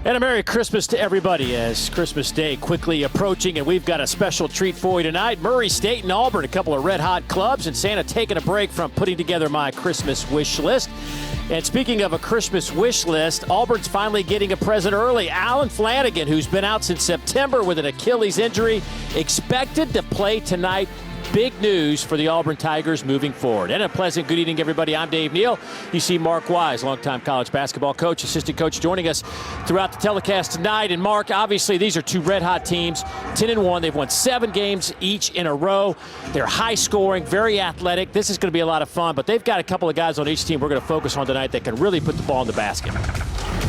And a Merry Christmas to everybody as Christmas Day quickly approaching, and we've got a special treat for you tonight. Murray State and Auburn, a couple of red-hot clubs, and Santa taking a break from putting together my Christmas wish list. And speaking of a Christmas wish list, Auburn's finally getting a present early. Alan Flanagan, who's been out since September with an Achilles injury, expected to play tonight. Big news for the Auburn Tigers moving forward. And a pleasant good evening, everybody. I'm Dave Neal. You see Mark Wise, longtime college basketball coach, assistant coach, joining us throughout the telecast tonight. And Mark, obviously, these are two red-hot teams, 10-1. They've won 7 games each in a row. They're high-scoring, very athletic. This is going to be a lot of fun. But they've got a couple of guys on each team we're going to focus on tonight that can really put the ball in the basket.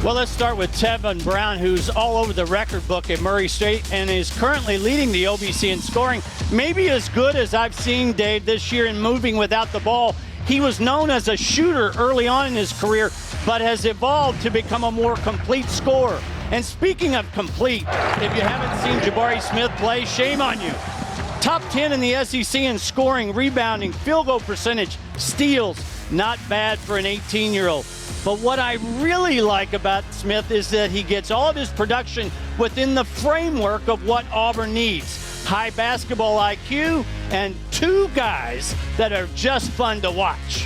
Well, let's start with Tevin Brown, who's all over the record book at Murray State and is currently leading the OVC in scoring. Maybe as good as I've seen, Dave, this year in moving without the ball. He was known as a shooter early on in his career, but has evolved to become a more complete scorer. And speaking of complete, if you haven't seen Jabari Smith play, shame on you. Top 10 in the SEC in scoring, rebounding, field goal percentage, steals. Not bad for an 18-year-old. But what I really like about Smith is that he gets all of his production within the framework of what Auburn needs. High basketball IQ and 2 guys that are just fun to watch.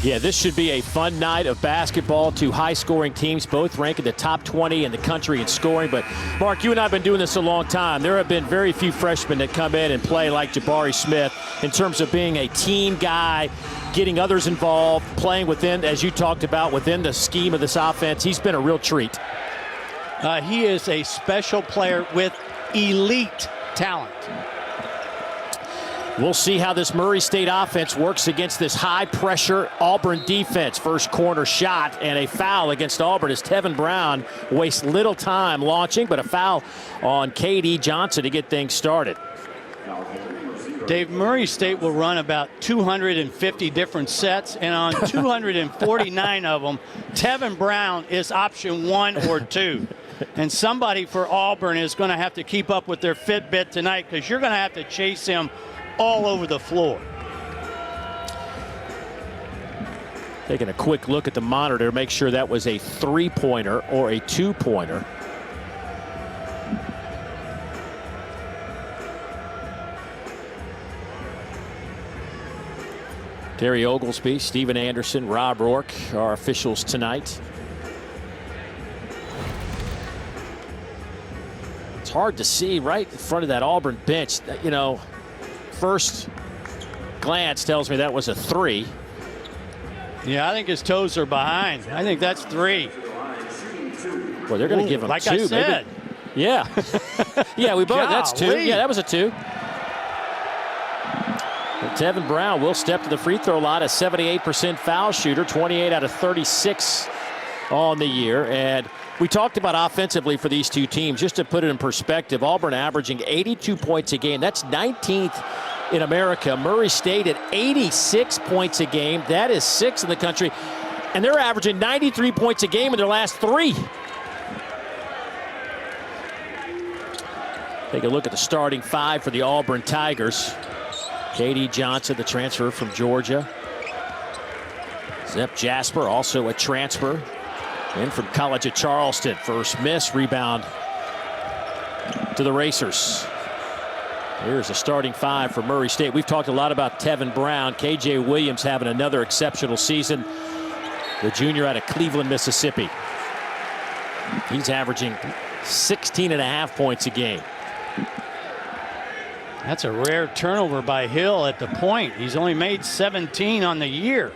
Yeah, this should be a fun night of basketball. 2 high-scoring teams, both ranked in the top 20 in the country in scoring. But, Mark, you and I have been doing this a long time. There have been very few freshmen that come in and play like Jabari Smith in terms of being a team guy, getting others involved, playing within, as you talked about, within the scheme of this offense. He's been a real treat. He is a special player with elite talent. We'll see how this Murray State offense works against this high-pressure Auburn defense. First corner shot and a foul against Auburn as Tevin Brown wastes little time launching, but a foul on K.D. Johnson to get things started. Dave, Murray State will run about 250 different sets, and on 249 of them, Tevin Brown is option 1 or 2. And somebody for Auburn is going to have to keep up with their Fitbit tonight, because you're going to have to chase him all over the floor. Taking a quick look at the monitor to make sure that was a 3-pointer or a 2-pointer. Terry Oglesby, Stephen Anderson, Rob Rourke are officials tonight. It's hard to see right in front of that Auburn bench. You know, first glance tells me that was a 3. Yeah, I think his toes are behind. I think that's 3. Well, they're going to give him like 2. I said. Maybe. Yeah. Yeah, we both. That's 2. Yeah, that was a 2. Tevin Brown will step to the free throw line, a 78% foul shooter, 28 out of 36 on the year. And we talked about offensively for these two teams. Just to put it in perspective, Auburn averaging 82 points a game. That's 19th in America. Murray State at 86 points a game. That is 6th in the country. And they're averaging 93 points a game in their last 3. Take a look at the starting 5 for the Auburn Tigers. K.D. Johnson, the transfer from Georgia. Zep Jasper, also a transfer. In from College of Charleston. First miss, rebound to the Racers. Here's a starting 5 for Murray State. We've talked a lot about Tevin Brown. K.J. Williams having another exceptional season. The junior out of Cleveland, Mississippi. He's averaging 16.5 points a game. That's a rare turnover by Hill at the point. He's only made 17 on the year.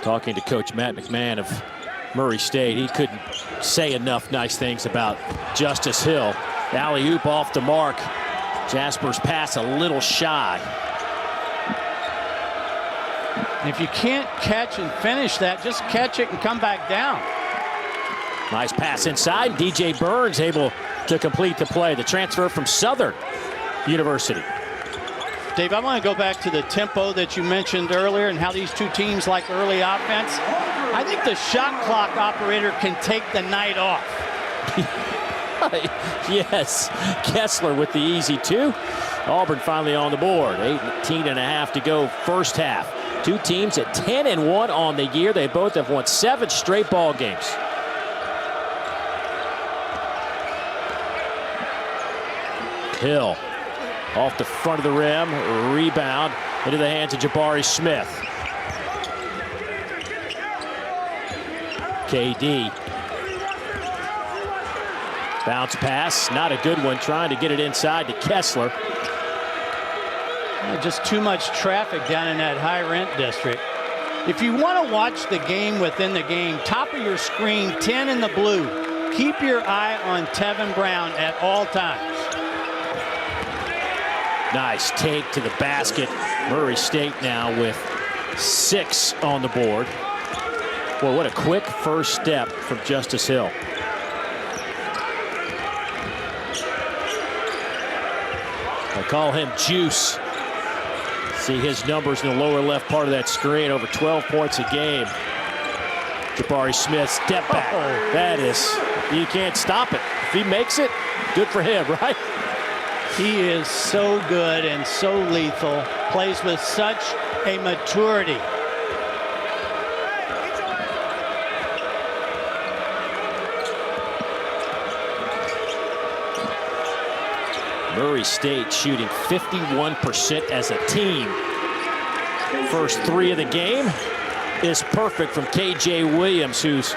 Talking to Coach Matt McMahon of Murray State, he couldn't say enough nice things about Justice Hill. Alley-oop off the mark. Jasper's pass a little shy. If you can't catch and finish that, just catch it and come back down. Nice pass inside. DJ Burns able to complete the play. The transfer from Southern University. Dave, I want to go back to the tempo that you mentioned earlier and how these two teams like early offense. I think the shot clock operator can take the night off. Yes, Kessler with the easy 2. Auburn finally on the board. 18.5 to go first half. Two teams at 10-1 on the year. They both have won 7 straight ball games. Hill off the front of the rim, rebound into the hands of Jabari Smith. KD. Bounce pass, not a good one, trying to get it inside to Kessler. Just too much traffic down in that high rent district. If you want to watch the game within the game, top of your screen, 10 in the blue. Keep your eye on Tevin Brown at all times. Nice take to the basket. Murray State now with 6 on the board. Boy, what a quick first step from Justice Hill. I call him Juice. See his numbers in the lower left part of that screen, over 12 points a game. Jabari Smith, step back. That is, you can't stop it. If he makes it, good for him, right? He is so good and so lethal, plays with such a maturity. Murray State shooting 51% as a team. First 3 of the game is perfect from KJ Williams, who's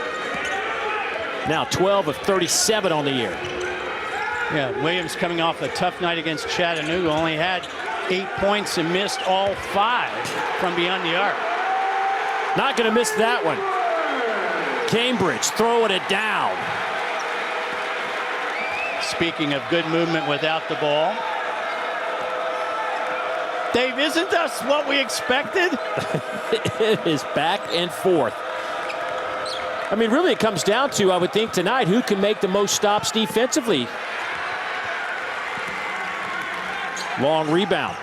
now 12 of 37 on the year. Yeah, Williams coming off a tough night against Chattanooga, only had 8 points and missed all 5 from beyond the arc. Not going to miss that one. Cambridge throwing it down. Speaking of good movement without the ball. Dave, isn't this what we expected? It is back and forth. I mean, really it comes down to, I would think tonight, who can make the most stops defensively. Long rebound.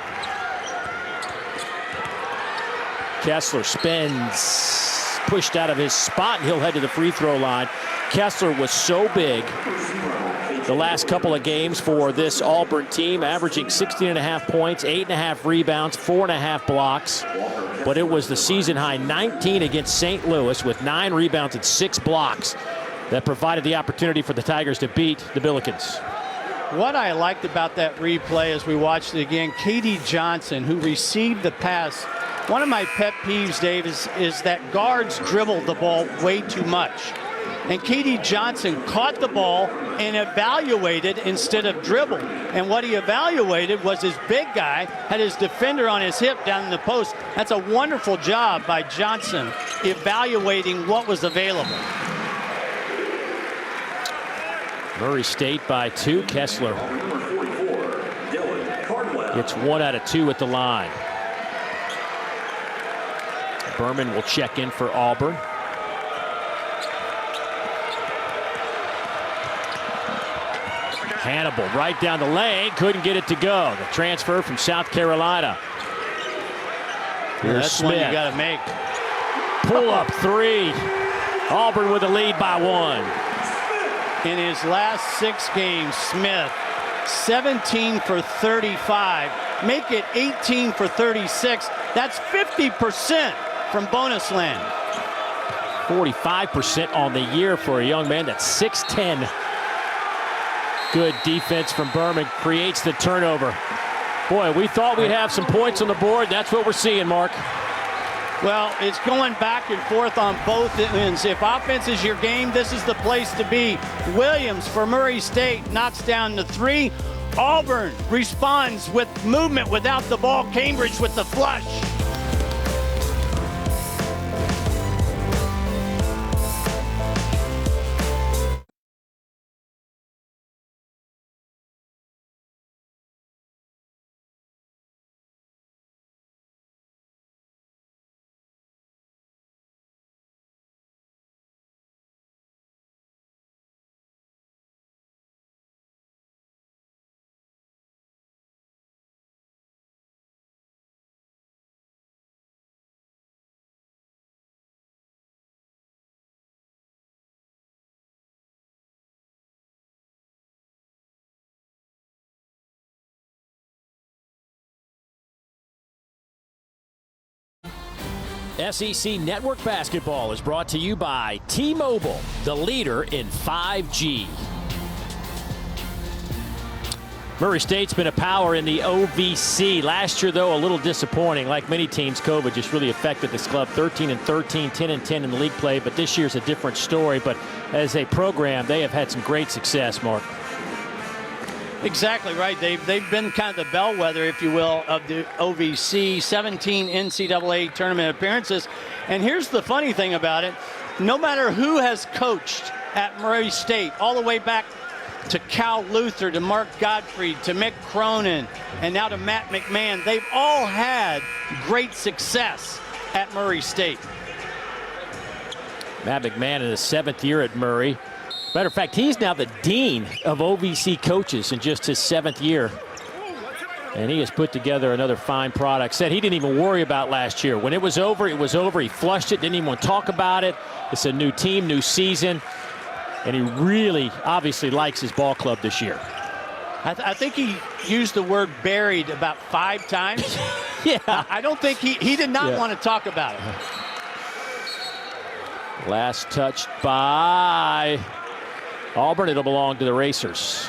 Kessler spins, pushed out of his spot, and he'll head to the free throw line. Kessler was so big the last couple of games for this Auburn team, averaging 16.5 points, 8.5 rebounds, 4.5 blocks. But it was the season high 19 against St. Louis with 9 rebounds and 6 blocks that provided the opportunity for the Tigers to beat the Billikens. What I liked about that replay as we watched it again, KD Johnson, who received the pass. One of my pet peeves, Dave, is that guards dribble the ball way too much. And KD Johnson caught the ball and evaluated instead of dribbled. And what he evaluated was his big guy had his defender on his hip down in the post. That's a wonderful job by Johnson, evaluating what was available. Murray State by 2. Kessler gets 1 out of 2 at the line. Berman will check in for Auburn. Hannibal right down the lane, couldn't get it to go. The transfer from South Carolina. Here's That's Smith. one you got to make. Pull up 3. Auburn with a lead by 1. In his last 6 games, Smith 17 for 35. Make it 18 for 36. That's 50% from bonus land. 45% on the year for a young man that's 6'10". Good defense from Berman, creates the turnover. Boy, we thought we'd have some points on the board. That's what we're seeing, Mark. Well, it's going back and forth on both ends. If offense is your game, this is the place to be. Williams for Murray State knocks down the 3. Auburn responds with movement without the ball. Cambridge with the flush. SEC Network Basketball is brought to you by T-Mobile, the leader in 5G. Murray State's been a power in the OVC. Last year, though, a little disappointing. Like many teams, COVID just really affected this club. 13-13, 10-10 in the league play, but this year's a different story. But as a program, they have had some great success, Mark. Exactly right. They've been kind of the bellwether, if you will, of the OVC. 17 NCAA tournament appearances. And here's the funny thing about it. No matter who has coached at Murray State, all the way back to Cal Luther, to Mark Gottfried, to Mick Cronin, and now to Matt McMahon, they've all had great success at Murray State. Matt McMahon in his 7th year at Murray. Matter of fact, he's now the dean of OVC coaches in just his 7th year. And he has put together another fine product. Said he didn't even worry about last year. When it was over, it was over. He flushed it, didn't even want to talk about it. It's a new team, new season. And he really, obviously, likes his ball club this year. I think he used the word buried about 5 times. Yeah. I don't think he did not want to talk about it. Last touched by Auburn. It'll belong to the Racers.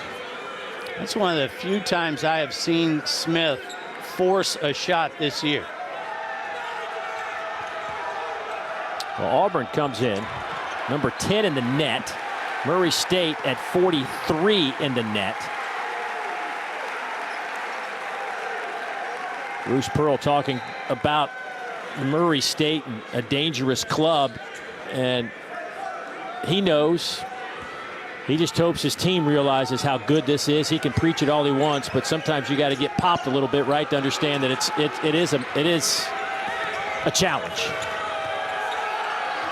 That's one of the few times I have seen Smith force a shot this year. Well, Auburn comes in, number 10 in the net. Murray State at 43 in the net. Bruce Pearl talking about Murray State and a dangerous club, and he knows. He just hopes his team realizes how good this is. He can preach it all he wants, but sometimes you got to get popped a little bit, right, to understand that it is a challenge.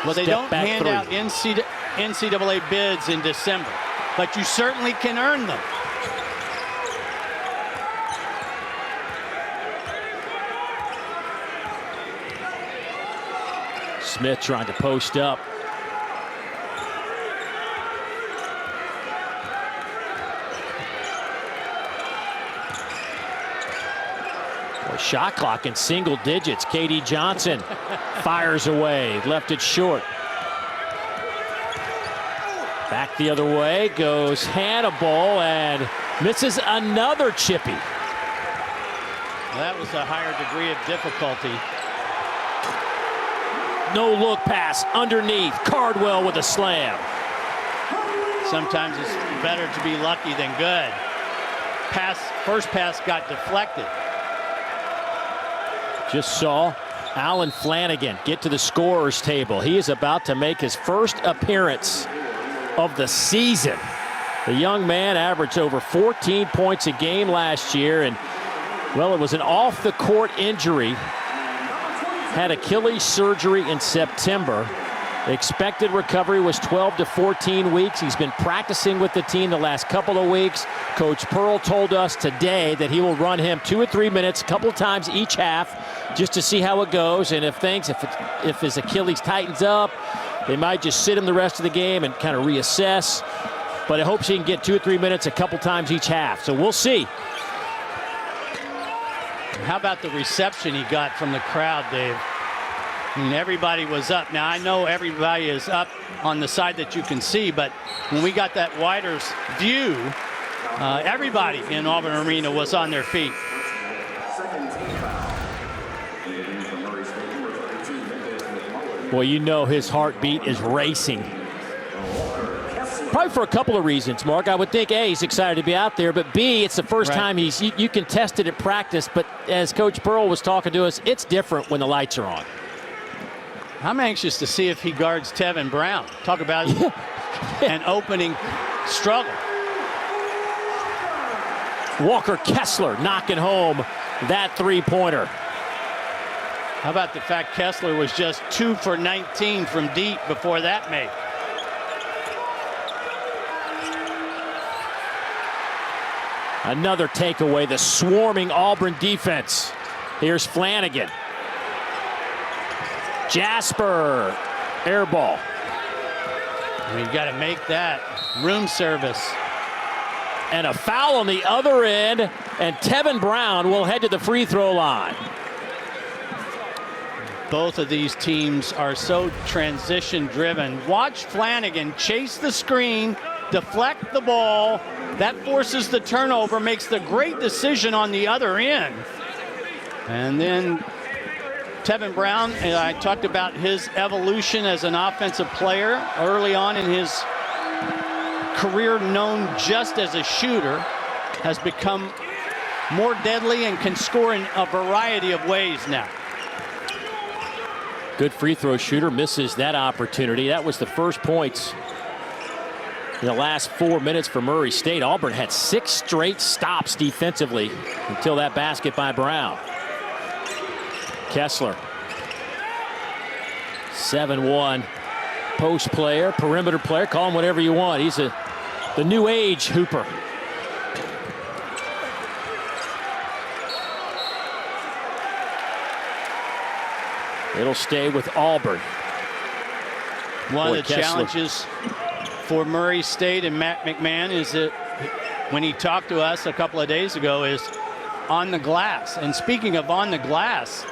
Well, they don't hand out NCAA bids in December, but you certainly can earn them. Smith trying to post up. Shot clock in single digits. KD Johnson fires away, left it short. Back the other way goes Hannibal and misses another chippy. That was a higher degree of difficulty. No look pass underneath. Cardwell with a slam. Sometimes it's better to be lucky than good. First pass got deflected. Just saw Alan Flanagan get to the scorer's table. He is about to make his first appearance of the season. The young man averaged over 14 points a game last year, and, well, it was an off-the-court injury. Had Achilles surgery in September. The expected recovery was 12 to 14 weeks. He's been practicing with the team the last couple of weeks. Coach Pearl told us today that he will run him 2 or 3 minutes, a couple of times each half, just to see how it goes. And if his Achilles tightens up, they might just sit him the rest of the game and kind of reassess. But I hope he can get 2 or 3 minutes a couple times each half. So we'll see. How about the reception he got from the crowd, Dave? I mean, everybody was up. Now, I know everybody is up on the side that you can see, but when we got that wider view, everybody in Auburn Arena was on their feet. Well, you know his heartbeat is racing. Probably for a couple of reasons, Mark. I would think, A, he's excited to be out there, but B, it's the first time you can test it at practice, but as Coach Pearl was talking to us, it's different when the lights are on. I'm anxious to see if he guards Tevin Brown. Talk about an opening struggle. Walker Kessler knocking home that three-pointer. How about the fact Kessler was just 2 for 19 from deep before that make? Another takeaway, the swarming Auburn defense. Here's Flanagan. Jasper, air ball. You got to make that room service. And a foul on the other end, and Tevin Brown will head to the free throw line. Both of these teams are so transition driven. Watch Flanagan chase the screen, deflect the ball. That forces the turnover, makes the great decision on the other end. And then Tevin Brown, and I talked about his evolution as an offensive player early on in his career, known just as a shooter, has become more deadly and can score in a variety of ways now. Good free throw shooter, misses that opportunity. That was the first points in the last 4 minutes for Murray State. Auburn had 6 straight stops defensively until that basket by Brown. Kessler, 7-1 post player, perimeter player, call him whatever you want. He's the new age hooper. It'll stay with Auburn. One of the challenges for Murray State and Matt McMahon is that when he talked to us a couple of days ago is on the glass. And speaking of on the glass,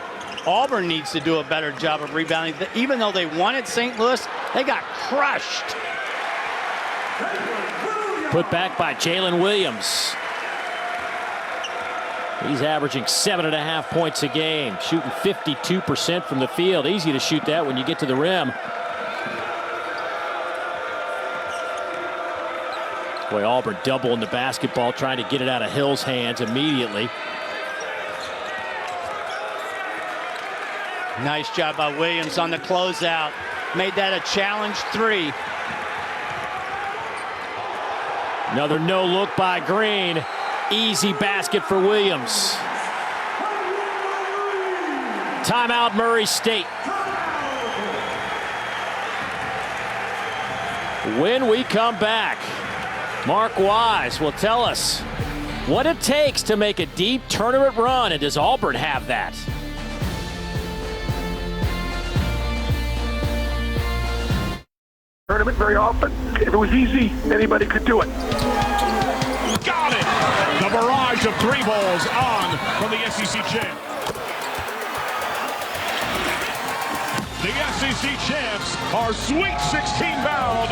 Auburn needs to do a better job of rebounding. Even though they won at St. Louis, they got crushed. Put back by Jalen Williams. He's averaging 7.5 points a game, shooting 52% from the field. Easy to shoot that when you get to the rim. Boy, Auburn doubling the basketball, trying to get it out of Hill's hands immediately. Nice job by Williams on the closeout. Made that a challenge 3. Another no look by Green. Easy basket for Williams. Timeout, Murray State. When we come back, Mark Wise will tell us what it takes to make a deep tournament run, and does Auburn have that? Tournament very often. If it was easy, anybody could do it. Got it! The barrage of 3 balls on from the SEC champ. The SEC champs are Sweet 16 bound.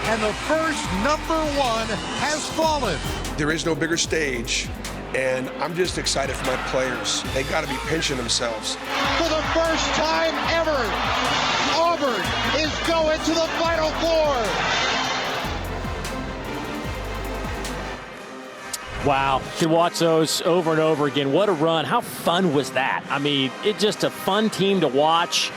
And the first #1 has fallen. There is no bigger stage, and I'm just excited for my players. They got to be pinching themselves. For the first time ever, Auburn is going to the Final Four. Wow, you can watch those over and over again. What a run. How fun was that? I mean, it's just a fun team to watch.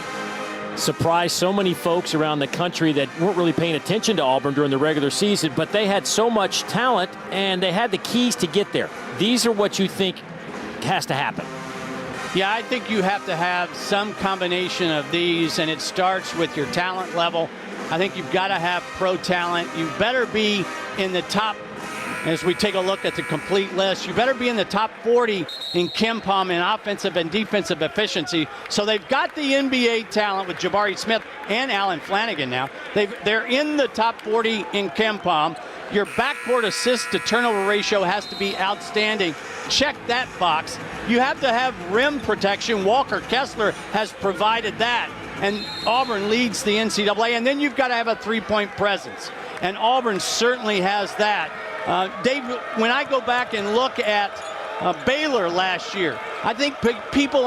Surprised so many folks around the country that weren't really paying attention to Auburn during the regular season, but they had so much talent and they had the keys to get there. These are what you think has to happen. Yeah, I think you have to have some combination of these, and it starts with your talent level. I think you've got to have pro talent. You better be in the top, as we take a look at the complete list, you better be in the top 40 in KenPom in offensive and defensive efficiency. So they've got the NBA talent with Jabari Smith and Alan Flanagan now. They're in the top 40 in KenPom. Your backcourt assist to turnover ratio has to be outstanding. Check that box. You have to have rim protection. Walker Kessler has provided that. And Auburn leads the NCAA. And then you've got to have a three-point presence. And Auburn certainly has that. Dave, when I go back and look at Baylor last year, I think people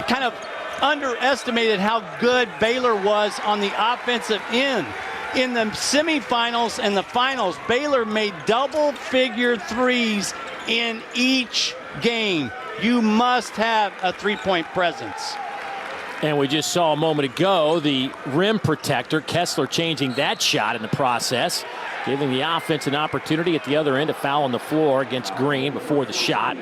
kind of underestimated how good Baylor was on the offensive end. In the semifinals and the finals, Baylor made double-figure threes in each game. You must have a three-point presence. And we just saw a moment ago the rim protector, Kessler, changing that shot in the process, giving the offense an opportunity at the other end to foul on the floor against Green before the shot.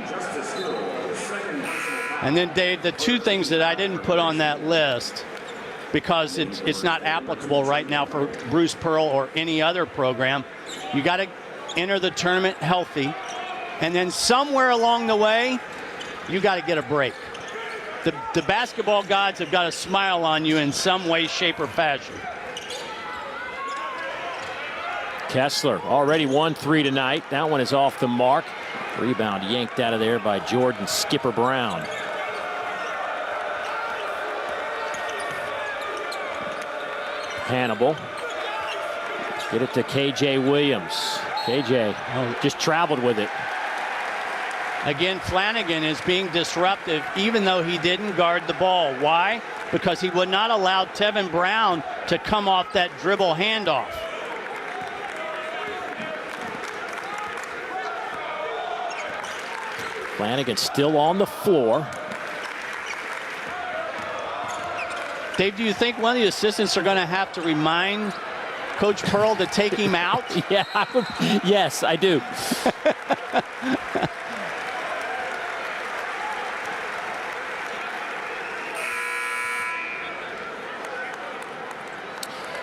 And then, Dave, the two things that I didn't put on that list, because it's not applicable right now for Bruce Pearl or any other program, you got to enter the tournament healthy, and then somewhere along the way, you got to get a break. The basketball gods have got to smile on you in some way, shape, or fashion. Kessler already 1-3 tonight. That one is off the mark. Rebound yanked out of there by Jordan Skipper Brown. Hannibal. Get it to KJ Williams. KJ just traveled with it. Again, Flanagan is being disruptive even though he didn't guard the ball. Why? Because he would not allow Tevin Brown to come off that dribble handoff. Flanagan still on the floor. Dave, do you think one of the assistants are going to have to remind Coach Pearl to take him out? Yeah, yes, I do.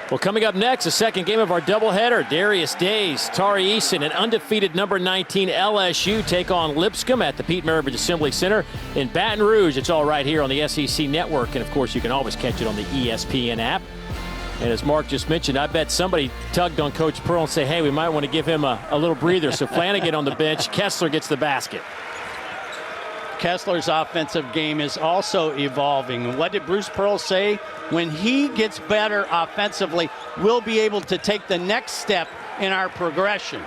Well, coming up next, the second game of our doubleheader. Darius Days, Tari Eason, and undefeated number 19 LSU take on Lipscomb at the Pete Maravich Assembly Center in Baton Rouge. It's all right here on the SEC Network, and of course, you can always catch it on the ESPN app. And as Mark just mentioned, I bet somebody tugged on Coach Pearl and say, hey, we might want to give him a little breather. So Flanagan on the bench, Kessler gets the basket. Kessler's offensive game is also evolving. What did Bruce Pearl say? When he gets better offensively, we'll be able to take the next step in our progression.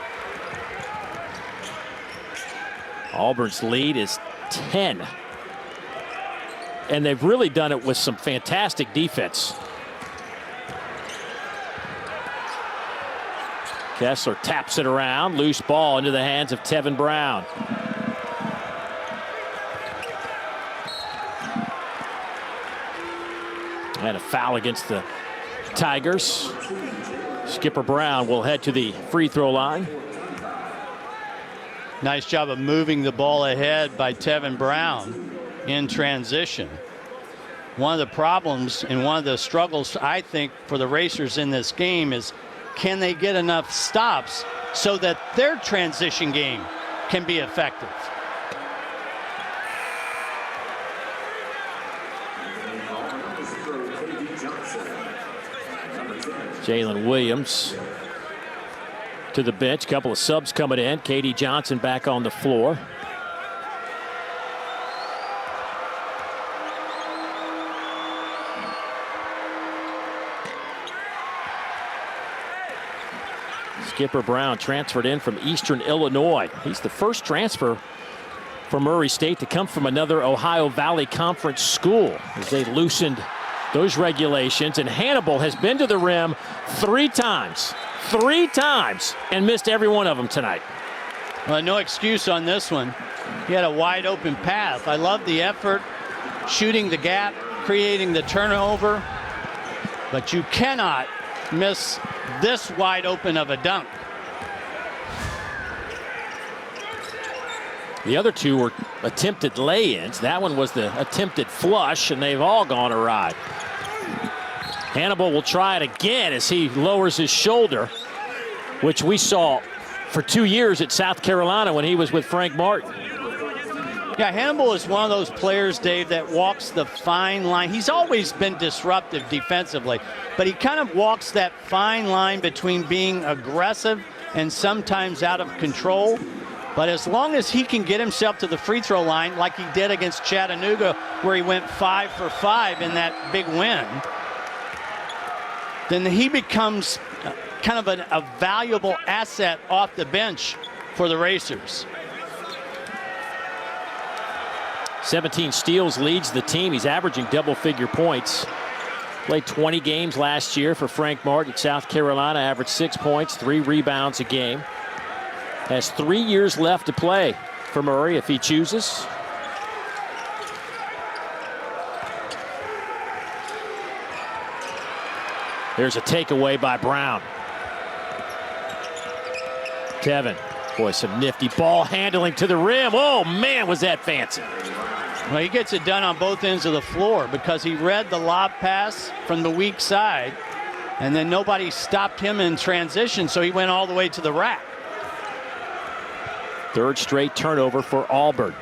Auburn's lead is 10. And they've really done it with some fantastic defense. Kessler taps it around. Loose ball into the hands of Tevin Brown. And a foul against the Tigers. Skipper Brown will head to the free throw line. Nice job of moving the ball ahead by Tevin Brown in transition. One of the problems and one of the struggles, I think, for the Racers in this game is, can they get enough stops so that their transition game can be effective? Jalen Williams to the bench. Couple of subs coming in. Katie Johnson back on the floor. Skipper Brown transferred in from Eastern Illinois. He's the first transfer for Murray State to come from another Ohio Valley Conference school as they loosened those regulations. And Hannibal has been to the rim three times, and missed every one of them tonight. Well, no excuse on this one. He had a wide open path. I love the effort, shooting the gap, creating the turnover, but you cannot miss this wide open of a dunk. The other two were attempted lay-ins. That one was the attempted flush, and they've all gone awry. Hannibal will try it again as he lowers his shoulder, which we saw for 2 years at South Carolina when he was with Frank Martin. Yeah, Hannibal is one of those players, Dave, that walks the fine line. He's always been disruptive defensively, but he kind of walks that fine line between being aggressive and sometimes out of control. But as long as he can get himself to the free throw line like he did against Chattanooga, where he went 5 for 5 in that big win, then he becomes kind of a valuable asset off the bench for the Racers. 17 steals leads the team. He's averaging double-figure points. Played 20 games last year for Frank Martin at South Carolina. Averaged 6 points, 3 rebounds a game. Has 3 years left to play for Murray if he chooses. There's a takeaway by Brown. Tevin, boy, some nifty ball handling to the rim. Oh, man, was that fancy. Well, he gets it done on both ends of the floor because he read the lob pass from the weak side, and then nobody stopped him in transition, so he went all the way to the rack. Third straight turnover for Auburn.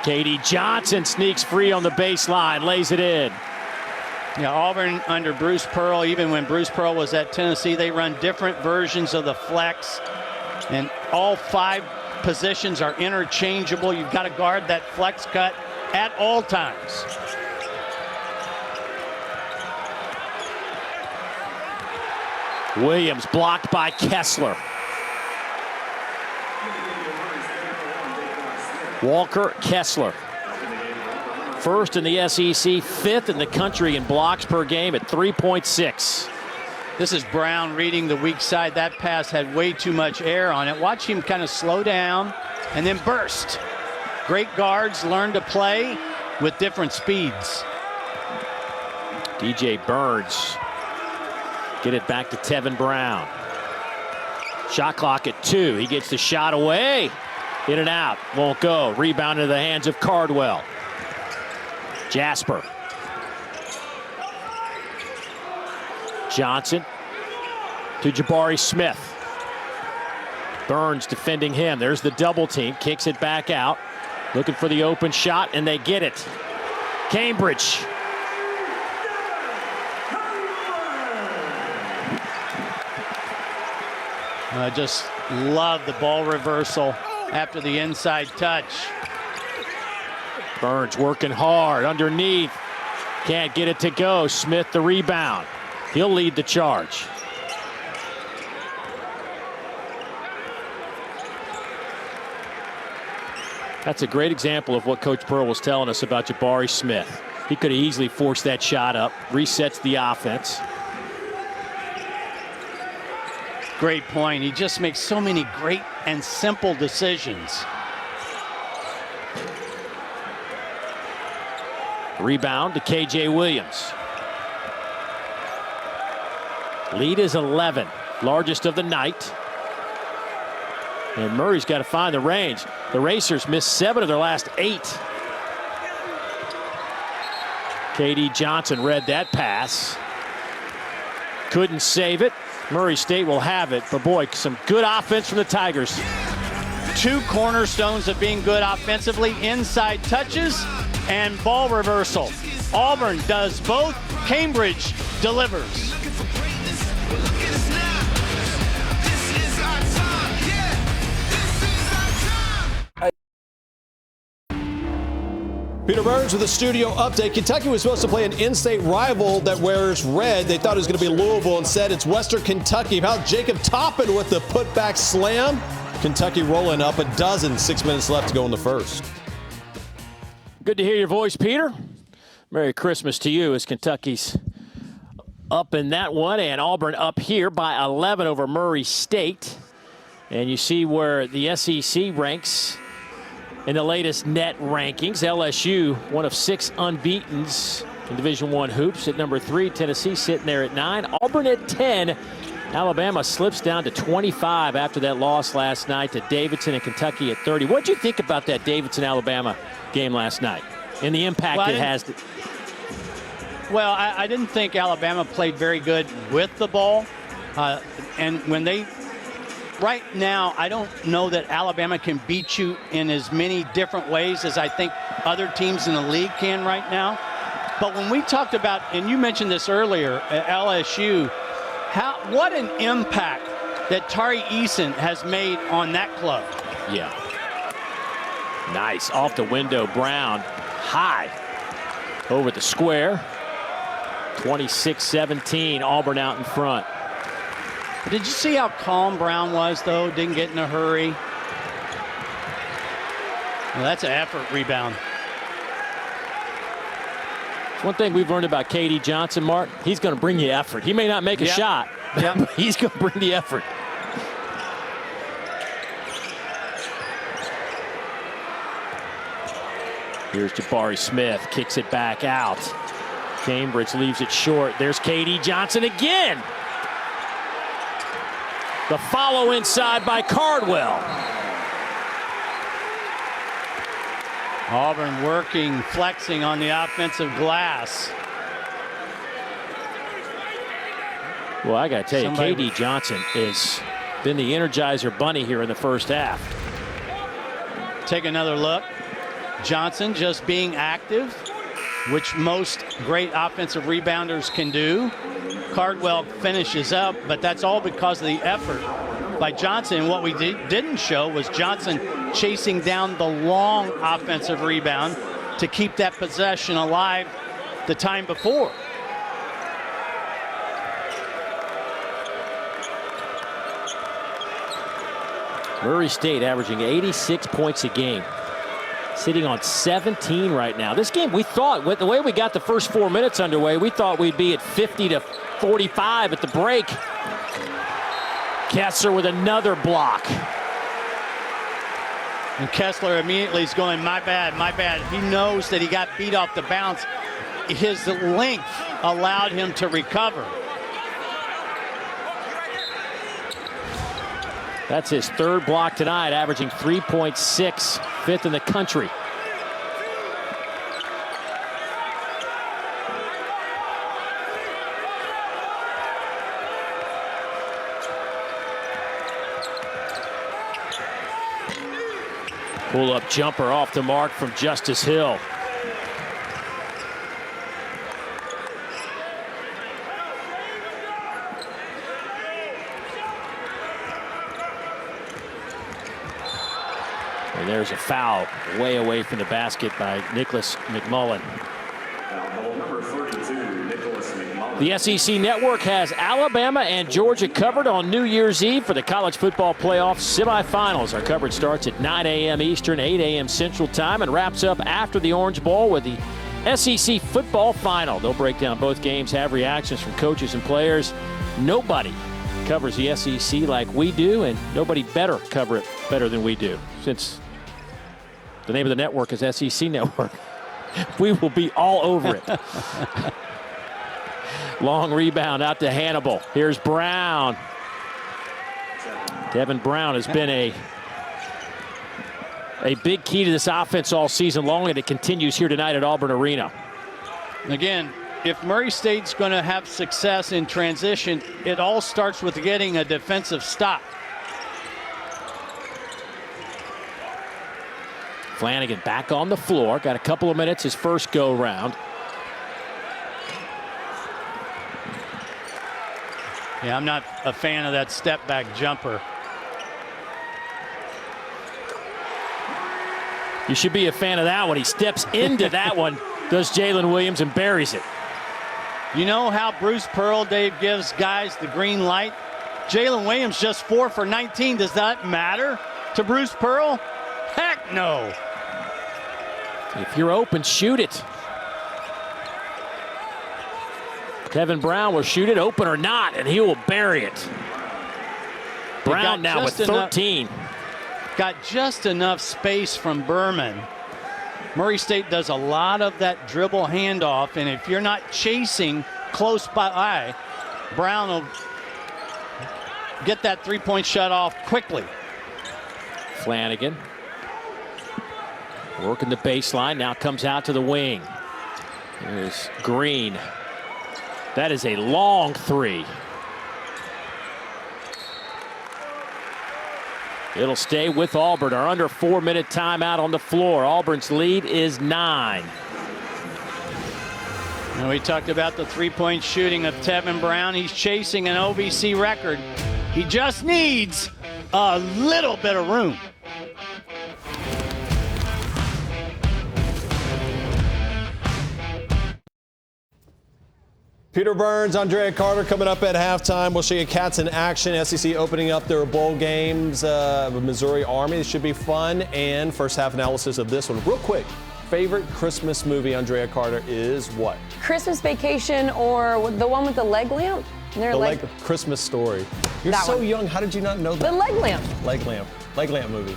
Katie Johnson sneaks free on the baseline, lays it in. Yeah, Auburn under Bruce Pearl, even when Bruce Pearl was at Tennessee, they run different versions of the flex, and all 5 positions are interchangeable. You've got to guard that flex cut at all times. Williams blocked by Kessler. Walker Kessler. First in the SEC, fifth in the country in blocks per game at 3.6. This is Brown reading the weak side. That pass had way too much air on it. Watch him kind of slow down and then burst. Great guards learn to play with different speeds. DJ Burns. Get it back to Tevin Brown. Shot clock at 2. He gets the shot away. In and out. Won't go. Rebound into the hands of Cardwell. Jasper. Johnson to Jabari Smith. Burns defending him. There's the double team. Kicks it back out. Looking for the open shot, and they get it. Cambridge. I just love the ball reversal after the inside touch. Burns working hard underneath. Can't get it to go. Smith the rebound. He'll lead the charge. That's a great example of what Coach Pearl was telling us about Jabari Smith. He could have easily forced that shot up, resets the offense. Great point. He just makes so many great and simple decisions. Rebound to KJ Williams. Lead is 11, largest of the night. And Murray's got to find the range. The Racers missed 7 of their last 8. KD Johnson read that pass. Couldn't save it. Murray State will have it, but boy, some good offense from the Tigers. 2 cornerstones of being good offensively, inside touches and ball reversal. Auburn does both. Cambridge delivers. Peter Burns with a studio update. Kentucky was supposed to play an in-state rival that wears red. They thought it was going to be Louisville. Instead, it's Western Kentucky. How Jacob Toppin with the putback slam. Kentucky rolling up a dozen. 6 minutes left to go in the first. Good to hear your voice, Peter. Merry Christmas to you as Kentucky's up in that one, and Auburn up here by 11 over Murray State. And you see where the SEC ranks in the latest net rankings. LSU, one of 6 unbeatens in Division I hoops at number 3. Tennessee sitting there at 9. Auburn at 10. Alabama slips down to 25 after that loss last night to Davidson, and Kentucky at 30. What did you think about that Davidson-Alabama game last night and the impact it has? Well, I didn't think Alabama played very good with the ball. And when they... Right now, I don't know that Alabama can beat you in as many different ways as I think other teams in the league can right now. But when we talked about, and you mentioned this earlier, at LSU, what an impact that Tari Eason has made on that club. Yeah. Nice. Off the window, Brown. High. Over the square. 26-17, Auburn out in front. Did you see how calm Brown was, though? Didn't get in a hurry. Well, that's an effort rebound. One thing we've learned about KD Johnson, Mark, he's going to bring you effort. He may not make a shot, but he's going to bring the effort. Here's Jabari Smith, kicks it back out. Cambridge leaves it short. There's KD Johnson again. The follow inside by Cardwell. Auburn working, flexing on the offensive glass. Well, I got to tell you, KD Johnson has been the Energizer Bunny here in the first half. Take another look. Johnson just being active, which most great offensive rebounders can do. Cardwell finishes up, but that's all because of the effort by Johnson. And what we didn't show was Johnson chasing down the long offensive rebound to keep that possession alive the time before. Murray State averaging 86 points a game. Sitting on 17 right now. This game, we thought, with the way we got the first 4 minutes underway, we thought we'd be at 50-45 at the break. Kessler with another block. And Kessler immediately is going, my bad, my bad. He knows that he got beat off the bounce. His length allowed him to recover. That's his third block tonight, averaging 3.6, fifth in the country. Pull-up jumper off the mark from Justice Hill. And there's a foul way away from the basket by Nicholas McMullen. The SEC Network has Alabama and Georgia covered on New Year's Eve for the college football playoff semifinals. Our coverage starts at 9 a.m. Eastern, 8 a.m. Central Time, and wraps up after the Orange Bowl with the SEC football final. They'll break down both games, have reactions from coaches and players. Nobody covers the SEC like we do, and nobody better cover it better than we do. Since the name of the network is SEC Network, we will be all over it. Long rebound out to Hannibal. Here's Brown. Devin Brown has been a big key to this offense all season long, and it continues here tonight at Auburn Arena. Again, if Murray State's going to have success in transition, it all starts with getting a defensive stop. Flanagan back on the floor. Got a couple of minutes his first go-round. Yeah, I'm not a fan of that step-back jumper. You should be a fan of that one. He steps into that one, does Jalen Williams, and buries it. You know how Bruce Pearl, Dave, gives guys the green light? Jalen Williams just 4 for 19. Does that matter to Bruce Pearl? Heck no. If you're open, shoot it. Devin Brown will shoot it, open or not, and he will bury it. Brown now with 13. Got just enough space from Berman. Murray State does a lot of that dribble handoff, and if you're not chasing close by, Brown will get that three-point shot off quickly. Flanagan working the baseline, now comes out to the wing. There's Green. That is a long three. It'll stay with Auburn. Our under 4-minute timeout on the floor. Auburn's lead is 9. And we talked about the three-point shooting of Tevin Brown. He's chasing an OVC record. He just needs a little bit of room. Peter Burns, Andrea Carter coming up at halftime. We'll show you Cats in action. SEC opening up their bowl games with Missouri Army. It should be fun. And first half analysis of this one. Real quick, favorite Christmas movie, Andrea Carter, is what? Christmas Vacation, or the one with the leg lamp? Christmas Story. You're that so one. young. How did you not know that? The leg lamp. Leg lamp movie.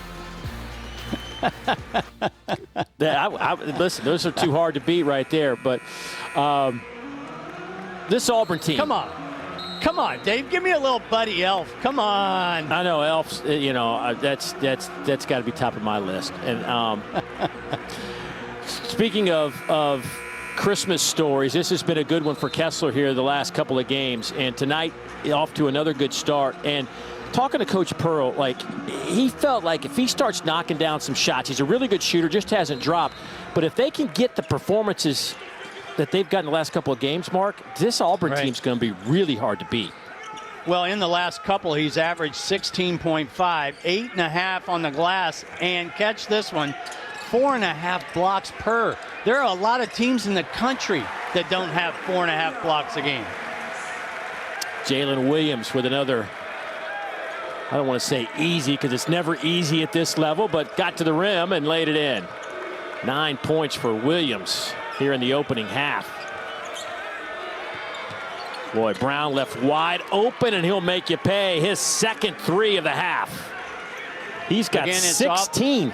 Listen, those are too hard to beat right there. But this Auburn team. Come on, Dave. Give me a little Buddy Elf. Come on. I know Elf's. You know that's got to be top of my list. And speaking of Christmas stories, this has been a good one for Kessler here the last couple of games, and tonight off to another good start. And talking to Coach Pearl, like, he felt like if he starts knocking down some shots, he's a really good shooter, just hasn't dropped. But if they can get the performances that they've gotten the last couple of games, Mark, this Auburn team's going to be really hard to beat. Well, in the last couple, he's averaged 16.5, 8.5 on the glass, and catch this one, 4.5 blocks per. There are a lot of teams in the country that don't have 4.5 blocks a game. Jalen Williams with another I don't want to say easy because it's never easy at this level, but got to the rim and laid it in. 9 points for Williams here in the opening half. Boy, Brown left wide open, and he'll make you pay. His second 3 of the half. He's got 16.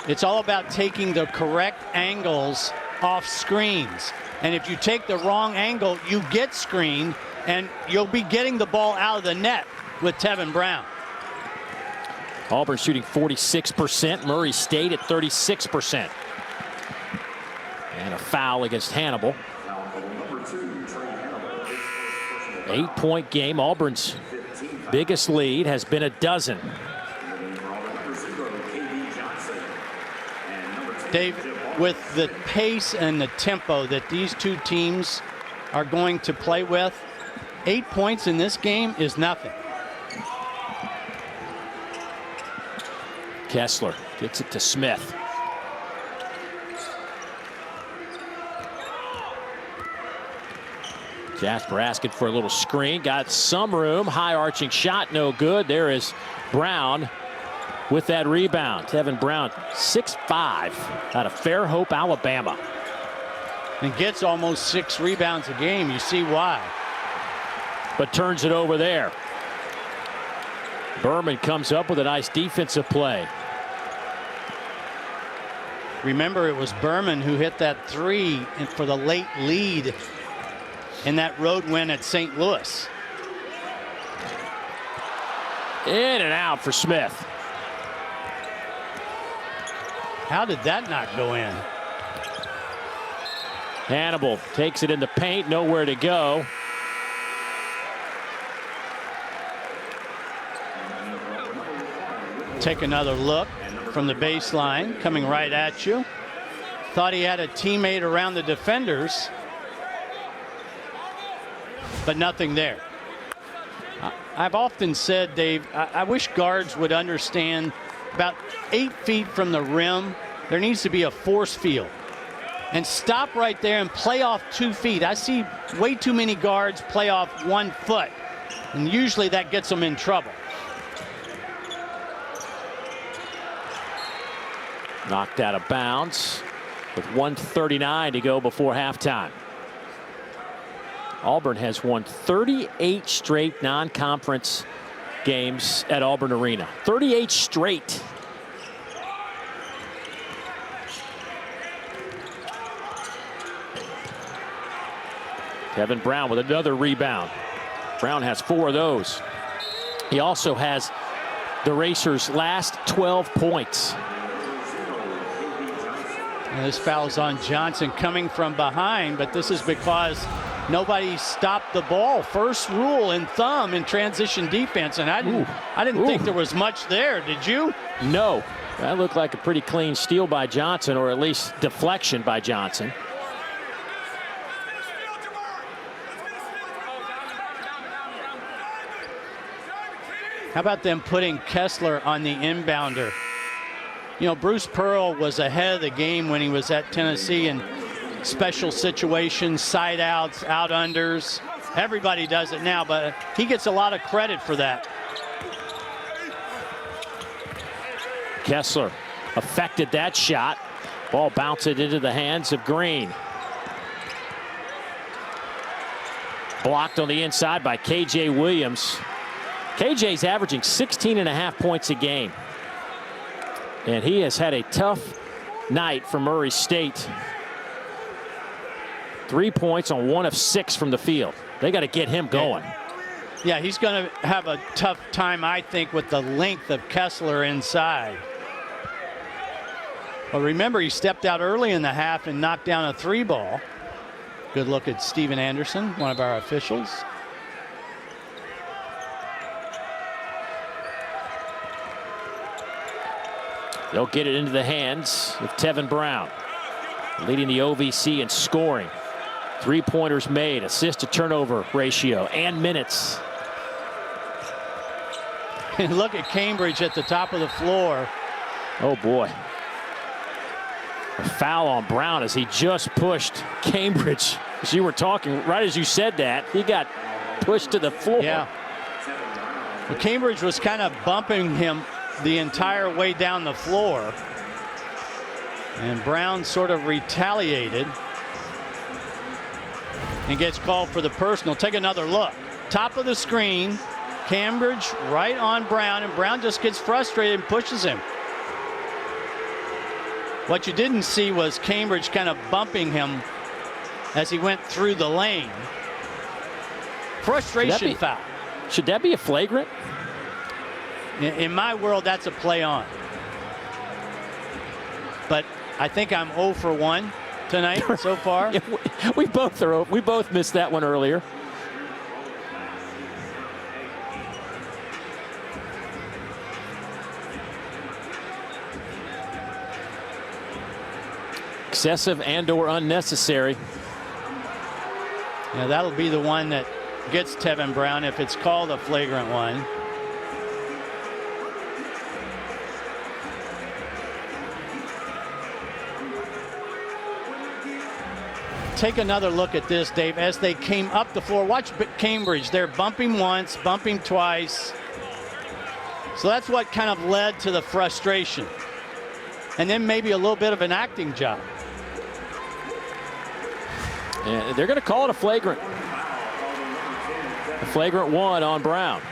It's all about taking the correct angles off screens. And if you take the wrong angle, you get screened, and you'll be getting the ball out of the net with Tevin Brown. Auburn shooting 46%. Murray State at 36%. And a foul against Hannibal. 8-point game. Auburn's biggest lead has been a dozen. Dave, with the pace and the tempo that these two teams are going to play with, 8 points in this game is nothing. Kessler gets it to Smith. Jasper asking for a little screen. Got some room. High arching shot. No good. There is Brown with that rebound. Tevin Brown, 6'5", out of Fairhope, Alabama. And gets almost 6 rebounds a game. You see why. But turns it over there. Berman comes up with a nice defensive play. Remember, it was Berman who hit that 3 for the late lead in that road win at St. Louis. In and out for Smith. How did that not go in? Hannibal takes it in the paint, nowhere to go. Take another look from the baseline, coming right at you. Thought he had a teammate around the defenders, but nothing there. I've often said, Dave, I wish guards would understand about 8 feet from the rim, there needs to be a force field. And stop right there and play off 2 feet. I see way too many guards play off 1 foot, and usually that gets them in trouble. Knocked out of bounds with 1:39 to go before halftime. Auburn has won 38 straight non-conference games at Auburn Arena. 38 straight. Tevin Brown with another rebound. Brown has 4 of those. He also has the Racers' last 12 points. And this foul's on Johnson coming from behind, but this is because nobody stopped the ball. First rule in thumb in transition defense, and I didn't think there was much there. Did you? No. That looked like a pretty clean steal by Johnson, or at least deflection by Johnson. How about them putting Kessler on the inbounder? You know, Bruce Pearl was ahead of the game when he was at Tennessee in special situations, side outs, out unders. Everybody does it now, but he gets a lot of credit for that. Kessler affected that shot. Ball bounced into the hands of Green. Blocked on the inside by KJ Williams. KJ's averaging 16.5 points a game. And he has had a tough night for Murray State. 3 points on 1 of 6 from the field. They got to get him going. Yeah, he's going to have a tough time, I think, with the length of Kessler inside. Well, remember, he stepped out early in the half and knocked down a 3 ball. Good look at Steven Anderson, one of our officials. They'll get it into the hands of Tevin Brown, leading the OVC in scoring. 3-pointers made, assist to turnover ratio, and minutes. And look at Cambridge at the top of the floor. Oh boy. A foul on Brown as he just pushed Cambridge. As you were talking, right as you said that, he got pushed to the floor. Yeah. Well, Cambridge was kind of bumping him the entire way down the floor. And Brown sort of retaliated and gets called for the personal. Take another look. Top of the screen, Cambridge right on Brown, and Brown just gets frustrated and pushes him. What you didn't see was Cambridge kind of bumping him as he went through the lane. Frustration foul. Should that be a flagrant? In my world, that's a play on. But I think I'm 0 for 1 tonight so far. Yeah, we both missed that one earlier. Excessive and/or unnecessary. Yeah, that'll be the one that gets Tevin Brown if it's called a flagrant one. Take another look at this, Dave, as they came up the floor. Watch Cambridge. They're bumping once, bumping twice. So that's what kind of led to the frustration. And then maybe a little bit of an acting job. And they're going to call it a flagrant. A flagrant one on Brown.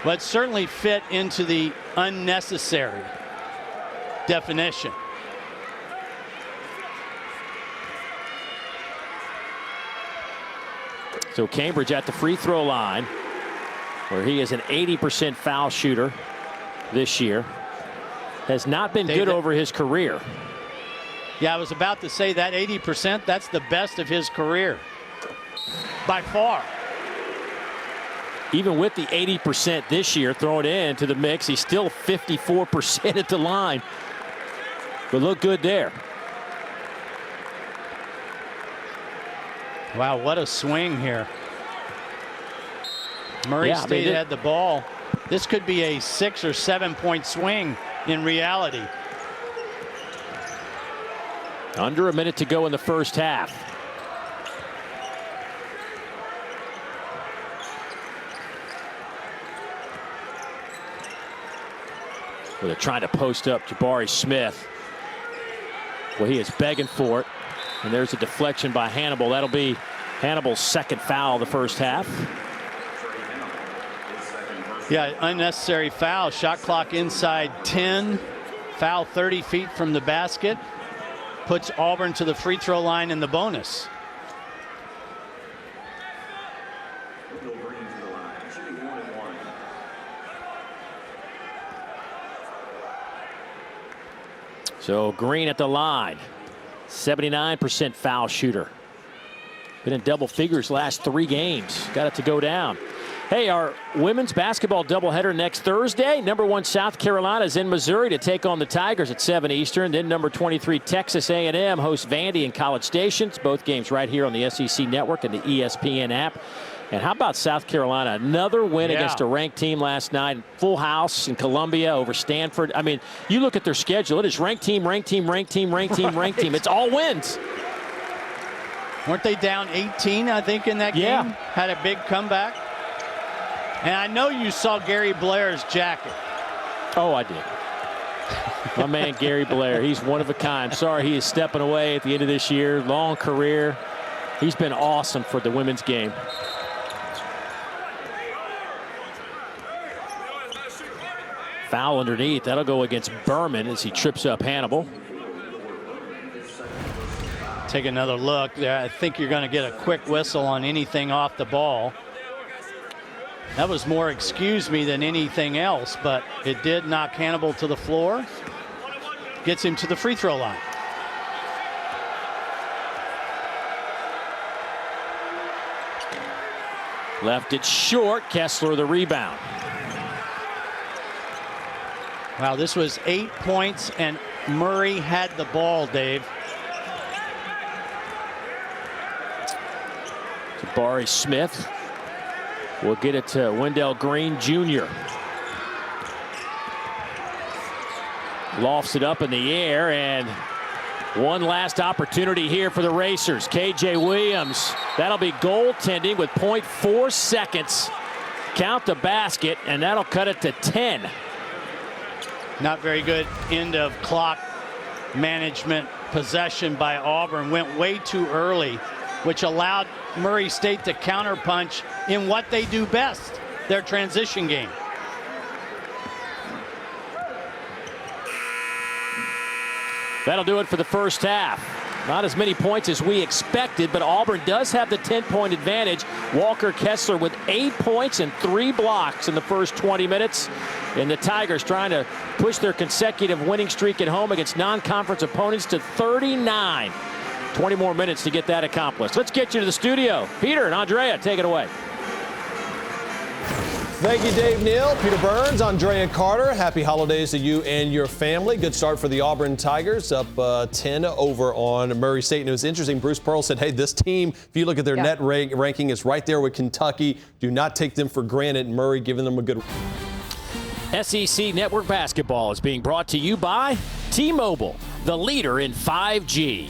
But certainly fit into the unnecessary definition. So Cambridge at the free throw line, where he is an 80% foul shooter this year. Has not been good over his career. Yeah, I was about to say that 80%, that's the best of his career. By far. Even with the 80% this year, throw it into the mix, he's still 54% at the line. But look good there. Wow, what a swing here. Murray State had the ball. This could be a 6 or 7 point swing in reality. Under a minute to go in the first half. Well, they're trying to post up Jabari Smith. Well, he is begging for it. And there's a deflection by Hannibal. That'll be Hannibal's second foul of the first half. Yeah, unnecessary foul. Shot clock inside 10. Foul 30 feet from the basket. Puts Auburn to the free throw line in the bonus. So Green at the line. 79% foul shooter. Been in double figures last 3 games. Got it to go down. Hey, our women's basketball doubleheader next Thursday. Number 1 South Carolina is in Missouri to take on the Tigers at 7 Eastern. Then number 23 Texas A&M hosts Vandy in College Station. Both games right here on the SEC Network and the ESPN app. And how about South Carolina? Another win against a ranked team last night. Full house in Columbia over Stanford. I mean, you look at their schedule. It is ranked team, ranked team, ranked team, ranked team, ranked team. It's all wins. Weren't they down 18, I think, in that game? Had a big comeback. And I know you saw Gary Blair's jacket. Oh, I did. My man Gary Blair, he's one of a kind. Sorry he is stepping away at the end of this year. Long career. He's been awesome for the women's game. Foul underneath. That'll go against Berman as he trips up Hannibal. Take another look there. I think you're going to get a quick whistle on anything off the ball. That was more excuse me than anything else, but it did knock Hannibal to the floor. Gets him to the free throw line. Left it short. Kessler the rebound. Wow, this was 8 points, and Murray had the ball, Dave. Jabari Smith will get it to Wendell Green Jr. Lofts it up in the air, and One last opportunity here for the Racers. KJ Williams, that'll be goaltending with 0.4 seconds. Count the basket, and that'll cut it to 10. Not very good end of clock management. Possession by Auburn went way too early, which allowed Murray State to counterpunch in what they do best, their transition game. That'll do it for the first half. Not as many points as we expected, but Auburn does have the 10-point advantage. Walker Kessler with 8 points and 3 blocks in the first 20 minutes. And the Tigers trying to push their consecutive winning streak at home against non-conference opponents to 39. 20 more minutes to get that accomplished. Let's get you to the studio. Peter and Andrea, take it away. Thank you, Dave Neal, Peter Burns, Andrea Carter. Happy holidays to you and your family. Good start for the Auburn Tigers, up 10 over on Murray State. And it was interesting, Bruce Pearl said, hey, this team, if you look at their net ranking, is right there with Kentucky. Do not take them for granted. Murray giving them a good... SEC Network Basketball is being brought to you by T-Mobile, the leader in 5G.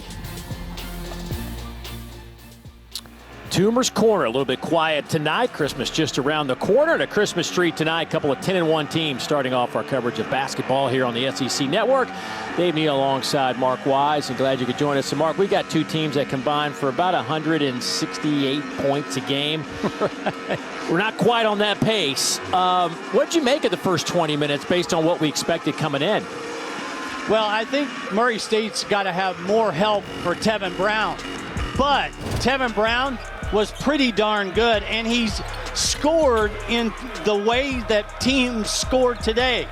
Toomer's Corner, a little bit quiet tonight. Christmas just around the corner, and a Christmas tree tonight. A couple of 10-1 teams starting off our coverage of basketball here on the SEC Network. Dave Neal alongside Mark Wise, and glad you could join us. So, Mark, we got two teams that combine for about 168 points a game. We're not quite on that pace. What'd you make of the first 20 minutes based on what we expected coming in? Well, I think Murray State's got to have more help for Tevin Brown. But Tevin Brown was pretty darn good, and he's scored in the way that teams scored today.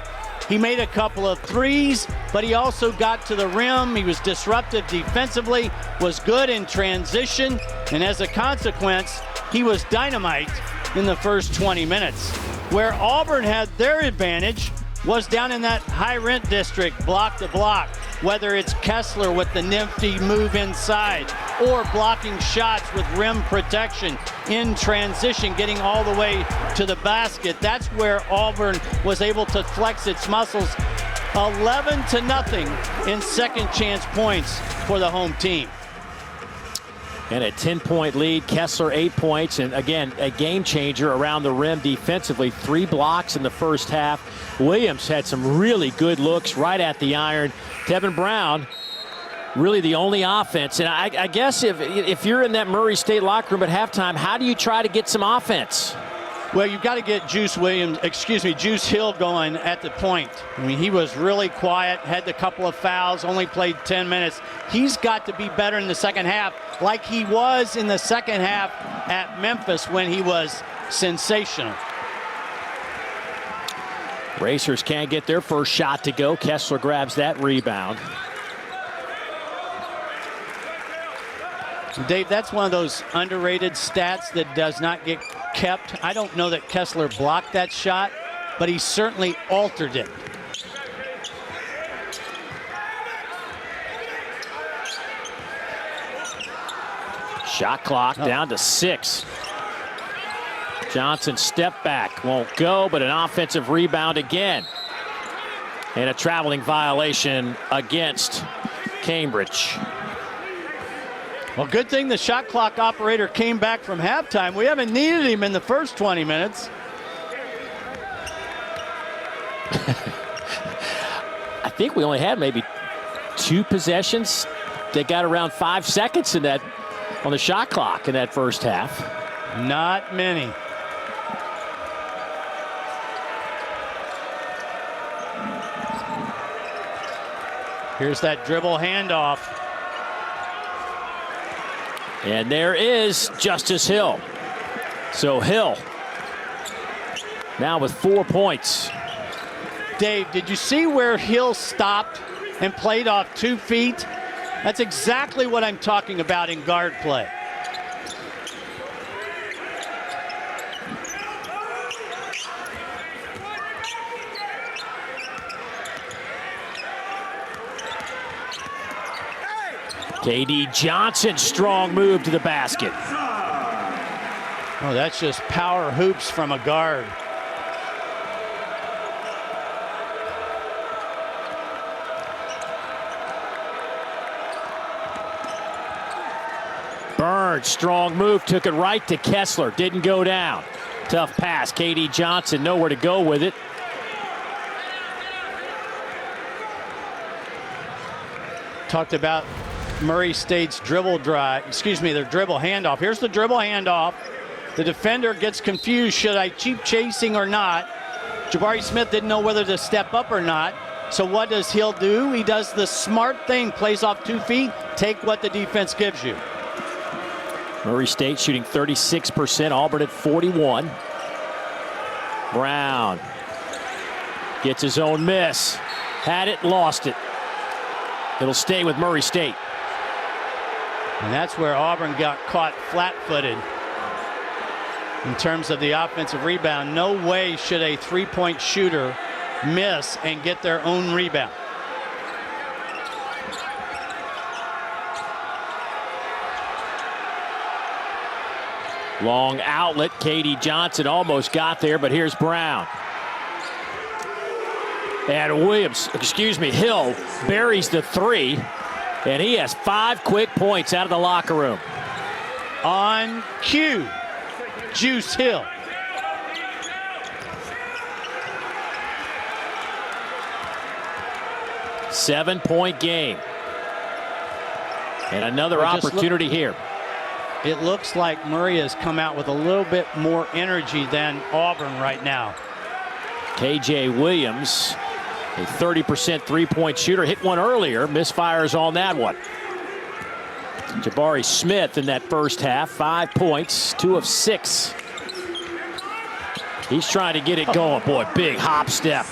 He made a couple of threes, but he also got to the rim. He was disruptive defensively, was good in transition, and as a consequence, he was dynamite in the first 20 minutes. Where Auburn had their advantage was down in that high rent district, block to block, whether it's Kessler with the nifty move inside or blocking shots with rim protection in transition, getting all the way to the basket. That's where Auburn was able to flex its muscles. 11-0 in second chance points for the home team. And a 10-point lead. Kessler 8 points, and again a game changer around the rim defensively. 3 blocks in the first half. Williams had some really good looks right at the iron. Tevin Brown really the only offense. And I guess if you're in that Murray State locker room at halftime, how do you try to get some offense? Well, you've got to get Juice Hill going at the point. I mean, he was really quiet, had a couple of fouls, only played 10 minutes. He's got to be better in the second half, like he was in the second half at Memphis when he was sensational. Racers can't get their first shot to go. Kessler grabs that rebound. Dave, that's one of those underrated stats that does not get kept. I don't know that Kessler blocked that shot, but he certainly altered it. Shot clock down to 6. Johnson step back, won't go, but an offensive rebound again. And a traveling violation against Cambridge. Well, good thing the shot clock operator came back from halftime. We haven't needed him in the first 20 minutes. I think we only had maybe 2 possessions. They got around 5 seconds in that on the shot clock in that first half. Not many. Here's that dribble handoff. And there is Justice Hill. So Hill now with 4 points. Dave, did you see where Hill stopped and played off 2 feet? That's exactly what I'm talking about in guard play. KD Johnson, strong move to the basket. Oh, that's just power hoops from a guard. Return, strong move, took it right to Kessler. Didn't go down. Tough pass. K.D. Johnson nowhere to go with it. Talked about Murray State's dribble drive, their dribble handoff. Here's the dribble handoff. The defender gets confused. Should I keep chasing or not? Jabari Smith didn't know whether to step up or not. So what does Hill do? He does the smart thing, plays off 2 feet, take what the defense gives you. Murray State shooting 36%, Auburn at 41. Brown gets his own miss. Had it, lost it. It'll stay with Murray State. And that's where Auburn got caught flat-footed in terms of the offensive rebound. No way should a three-point shooter miss and get their own rebound. Long outlet. K.D. Johnson almost got there, but here's Brown. And Hill buries the three, and he has 5 quick points out of the locker room. On cue, Juice Hill. Seven-point game. And another opportunity here. It looks like Murray has come out with a little bit more energy than Auburn right now. K.J. Williams, a 30% three-point shooter, hit one earlier, misfires on that one. Jabari Smith in that first half, 5 points, 2 of 6. He's trying to get it going. Boy, big hop step.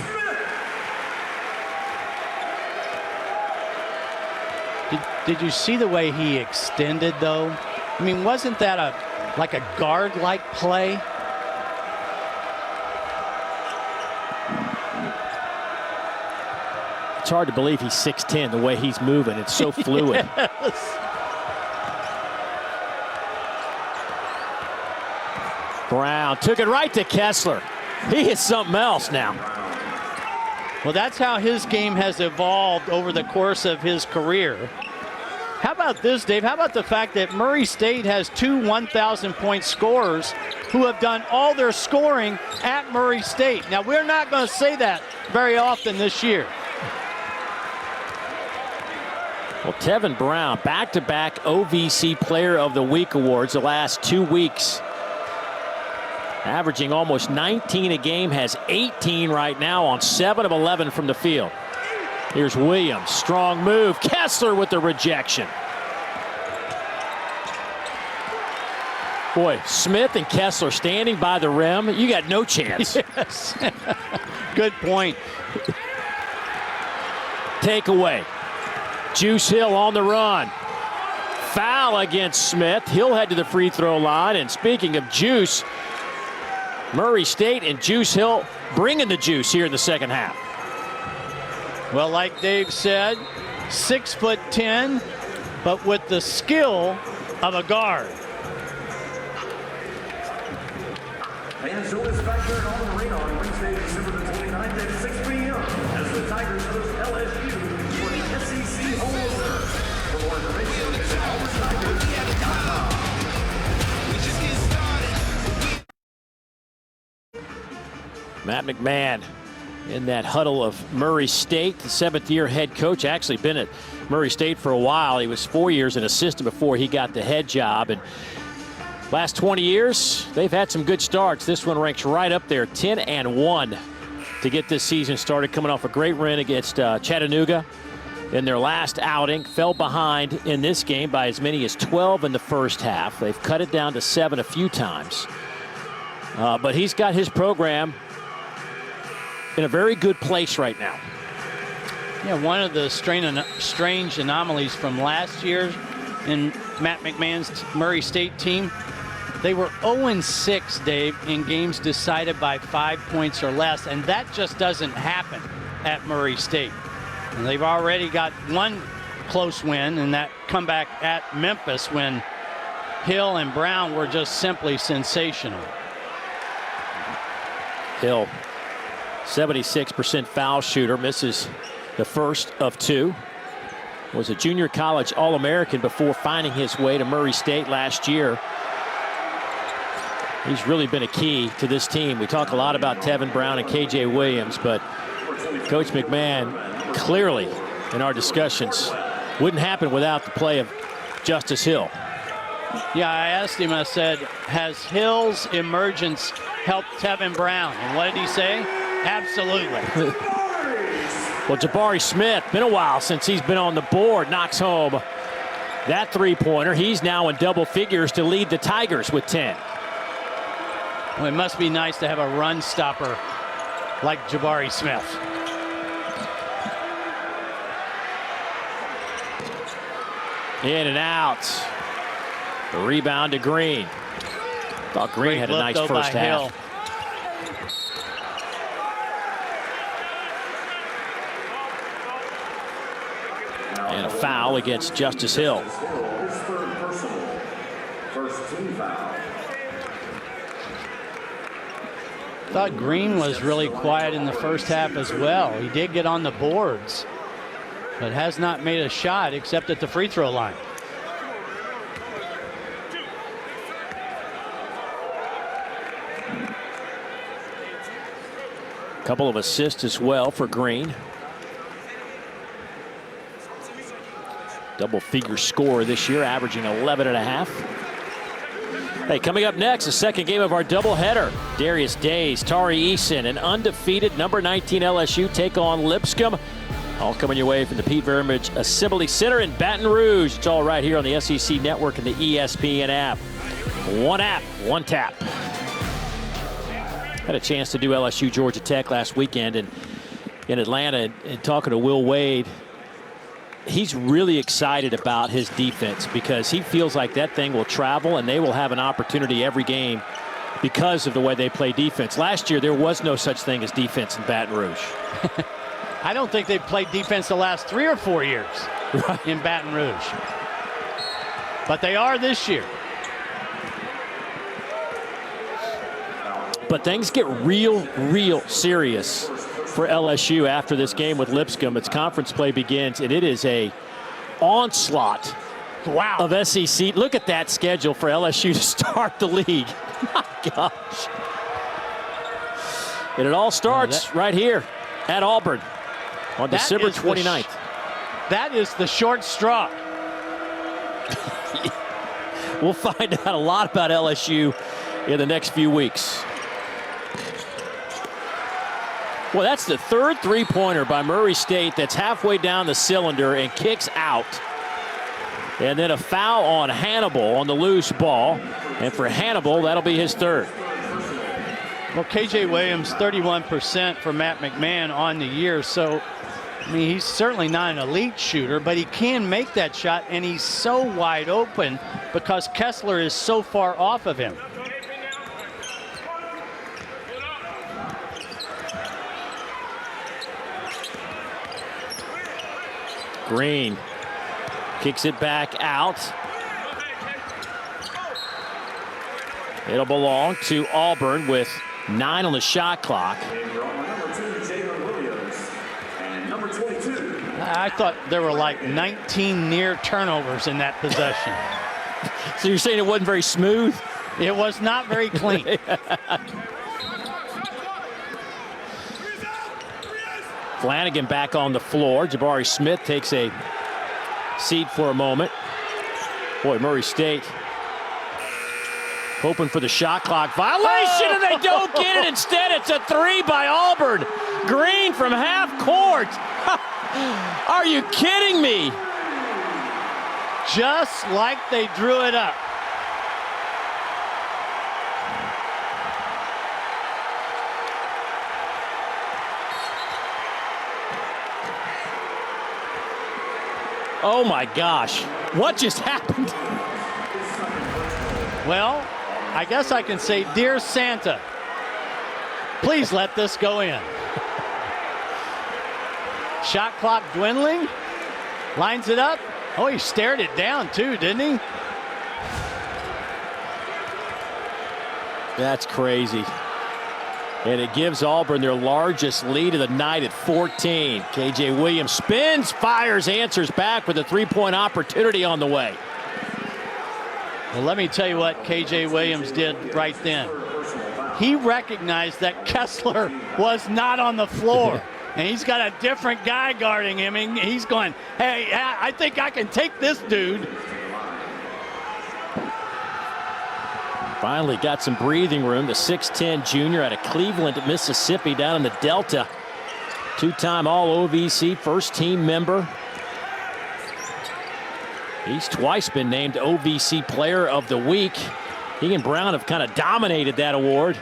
Did you see the way he extended, though? I mean, wasn't that like a guard-like play? It's hard to believe he's 6'10", the way he's moving. It's so fluid. Yes. Brown took it right to Kessler. He is something else now. Well, that's how his game has evolved over the course of his career. How about this, Dave? How about the fact that Murray State has 2 1,000-point scorers who have done all their scoring at Murray State? Now, we're not going to say that very often this year. Well, Tevin Brown, back-to-back OVC Player of the Week awards the last 2 weeks. Averaging almost 19 a game, has 18 right now on 7 of 11 from the field. Here's Williams, strong move. Kessler with the rejection. Boy, Smith and Kessler standing by the rim. You got no chance. Yes. Good point. Takeaway. Juice Hill on the run. Foul against Smith. He'll head to the free throw line. And speaking of juice, Murray State and Juice Hill bringing the juice here in the second half. Well, like Dave said, 6'10", but with the skill of a guard. And so is back here in Auburn Arena on Wednesday, December the 29th at 6 p.m. as the Tigers host LSU for the SEC home opener. For more information, visit auburntigers.com. Matt McMahon in that huddle of Murray State, the 7th-year head coach. Actually been at Murray State for a while. He was 4 years an assistant before he got the head job. And last 20 years, they've had some good starts. This one ranks right up there, 10-1 to get this season started, coming off a great win against Chattanooga in their last outing. Fell behind in this game by as many as 12 in the first half. They've cut it down to 7 a few times. But he's got his program in a very good place right now. Yeah, one of the strange anomalies from last year in Matt McMahon's Murray State team, they were 0-6, Dave, in games decided by 5 points or less, and that just doesn't happen at Murray State. And they've already got one close win, and that comeback at Memphis when Hill and Brown were just simply sensational. Hill, 76% foul shooter, misses the first of 2. Was a junior college All-American before finding his way to Murray State last year. He's really been a key to this team. We talk a lot about Tevin Brown and KJ Williams, but Coach McMahon clearly in our discussions wouldn't happen without the play of Justice Hill. Yeah, I asked him, I said, has Hill's emergence helped Tevin Brown? And what did he say? Absolutely. Well, Jabari Smith, been a while since he's been on the board, knocks home that three-pointer. He's now in double figures to lead the Tigers with 10. Well, it must be nice to have a run stopper like Jabari Smith. In and out. The rebound to Green. Thought Green had a nice first half. And a foul against Justice Hill. Thought Green was really quiet in the first half as well. He did get on the boards, but has not made a shot except at the free throw line. Couple of assists as well for Green. Double-figure score this year, averaging 11.5. Hey, coming up next, the second game of our doubleheader. Darius Days, Tari Eason, an undefeated number 19 LSU take on Lipscomb. All coming your way from the Pete Vermage Assembly Center in Baton Rouge. It's all right here on the SEC Network and the ESPN app. One app, one tap. Had a chance to do LSU Georgia Tech last weekend in Atlanta, and talking to Will Wade. He's really excited about his defense because he feels like that thing will travel and they will have an opportunity every game because of the way they play defense. Last year, there was no such thing as defense in Baton Rouge. I don't think they've played defense the last 3 or 4 years in Baton Rouge. But they are this year. But things get real serious for LSU after this game with Lipscomb. Its conference play begins, and it is a onslaught of SEC. Look at that schedule for LSU to start the league. My gosh. And it all starts right here at Auburn on December 29th. That is the short straw. We'll find out a lot about LSU in the next few weeks. Well, that's the third three-pointer by Murray State that's halfway down the cylinder and kicks out. And then a foul on Hannibal on the loose ball. And for Hannibal, that'll be his third. Well, KJ Williams, 31% for Matt McMahon on the year. So, I mean, he's certainly not an elite shooter, but he can make that shot, and he's so wide open because Kessler is so far off of him. Green kicks it back out. It'll belong to Auburn with 9 on the shot clock. I thought there were like 19 near turnovers in that possession. So you're saying it wasn't very smooth? It was not very clean. Flanagan back on the floor. Jabari Smith takes a seat for a moment. Boy, Murray State hoping for the shot clock violation, and they don't get it. Instead, it's a three by Auburn. Green from half court. Are you kidding me? Just like they drew it up. Oh my gosh, what just happened? Well, I guess I can say, dear Santa, please let this go in. Shot clock dwindling, lines it up. Oh, he stared it down too, didn't he? That's crazy. And it gives Auburn their largest lead of the night at 14. KJ Williams spins, fires, answers back with a three-point opportunity on the way. Well, let me tell you what KJ Williams did right then. He recognized that Kessler was not on the floor. And he's got a different guy guarding him. And he's going, hey, I think I can take this dude. Finally got some breathing room. The 6'10 junior out of Cleveland, Mississippi, down in the Delta. Two-time All-OVC first-team member. He's twice been named OVC Player of the Week. He and Brown have kind of dominated that award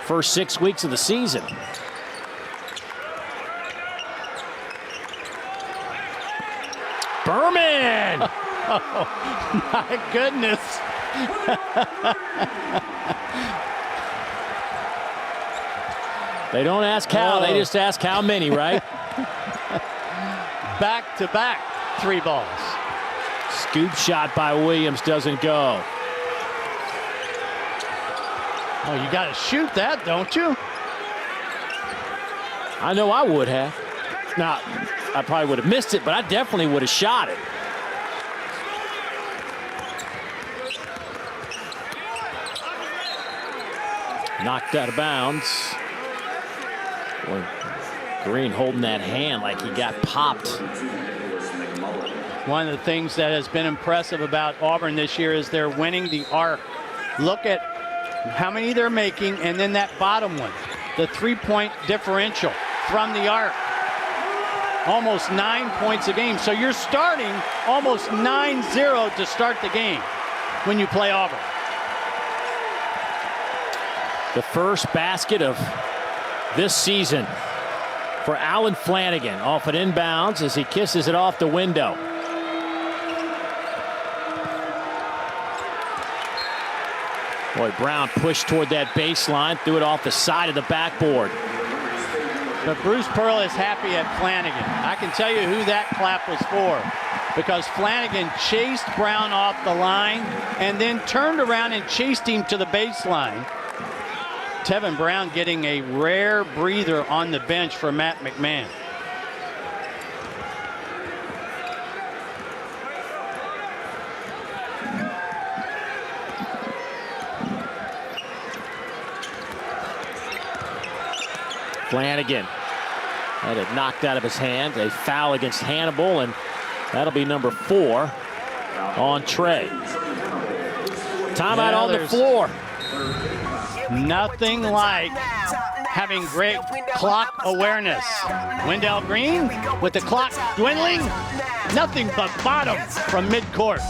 first 6 weeks of the season. Berman! Oh, my goodness. They don't ask how, they just ask how many, right? Back-to-back 3 balls. Scoop shot by Williams doesn't go. Oh, you got to shoot that, don't you? I know I would have. Now, I probably would have missed it, but I definitely would have shot it. Knocked out of bounds. Boy, Green holding that hand like he got popped. One of the things that has been impressive about Auburn this year is they're winning the arc. Look at how many they're making, and then that bottom one, the three-point differential from the arc. Almost 9 points a game. So you're starting almost 9-0 to start the game when you play Auburn. The first basket of this season for Allen Flanagan off an inbounds as he kisses it off the window. Boy, Brown pushed toward that baseline, threw it off the side of the backboard. But Bruce Pearl is happy at Flanagan. I can tell you who that clap was for, because Flanagan chased Brown off the line and then turned around and chased him to the baseline. Tevin Brown getting a rare breather on the bench for Matt McMahon. Flanagan had it knocked out of his hand. A foul against Hannibal, and that'll be number 4 on Trey. Timeout on the floor. Nothing like having great clock awareness. Wendell Green with the clock dwindling. Nothing but bottom from midcourt.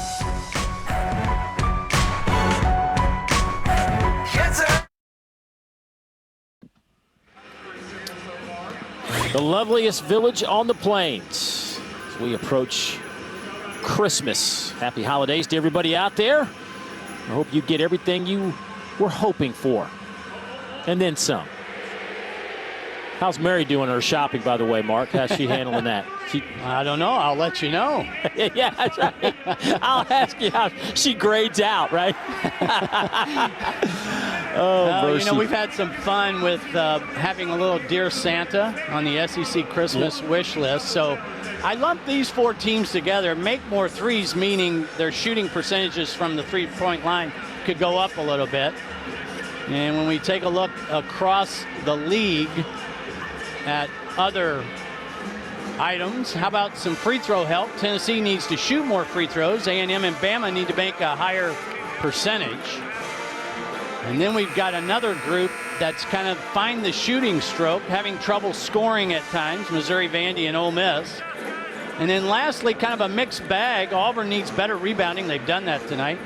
The loveliest village on the plains as we approach Christmas. Happy holidays to everybody out there. I hope you get everything you were hoping for, and then some. How's Mary doing her shopping, by the way, Mark? How's she handling that? I don't know. I'll let you know. Yeah, that's right. I'll ask you how she grades out, right? You know, we've had some fun with having a little Dear Santa on the SEC Christmas wish list. So I lump these 4 teams together. Make more threes, meaning their shooting percentages from the three-point line could go up a little bit. And when we take a look across the league at other items, how about some free throw help? Tennessee needs to shoot more free throws. A&M and Bama need to make a higher percentage. And then we've got another group that's kind of find the shooting stroke, having trouble scoring at times, Missouri, Vandy, and Ole Miss. And then lastly, kind of a mixed bag. Auburn needs better rebounding. They've done that tonight,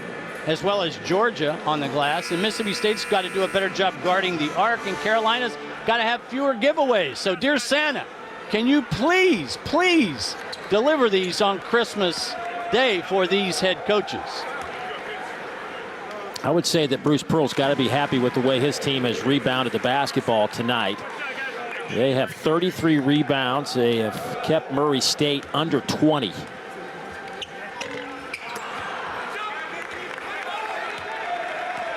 as well as Georgia on the glass. And Mississippi State's got to do a better job guarding the arc, and Carolina's got to have fewer giveaways. So, dear Santa, can you please, please deliver these on Christmas Day for these head coaches? I would say that Bruce Pearl's got to be happy with the way his team has rebounded the basketball tonight. They have 33 rebounds. They have kept Murray State under 20.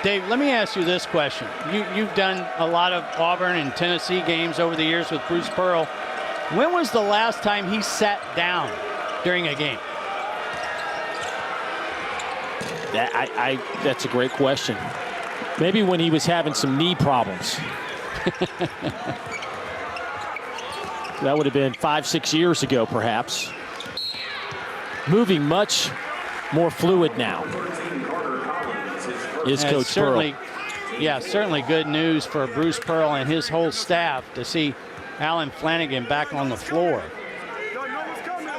Dave, let me ask you this question. You've done a lot of Auburn and Tennessee games over the years with Bruce Pearl. When was the last time he sat down during a game? That's a great question. Maybe when he was having some knee problems. That would have been 5-6 years ago, perhaps. Moving much more fluid now. Is Coach certainly, Pearl. Yeah, certainly good news for Bruce Pearl and his whole staff to see Alan Flanagan back on the floor.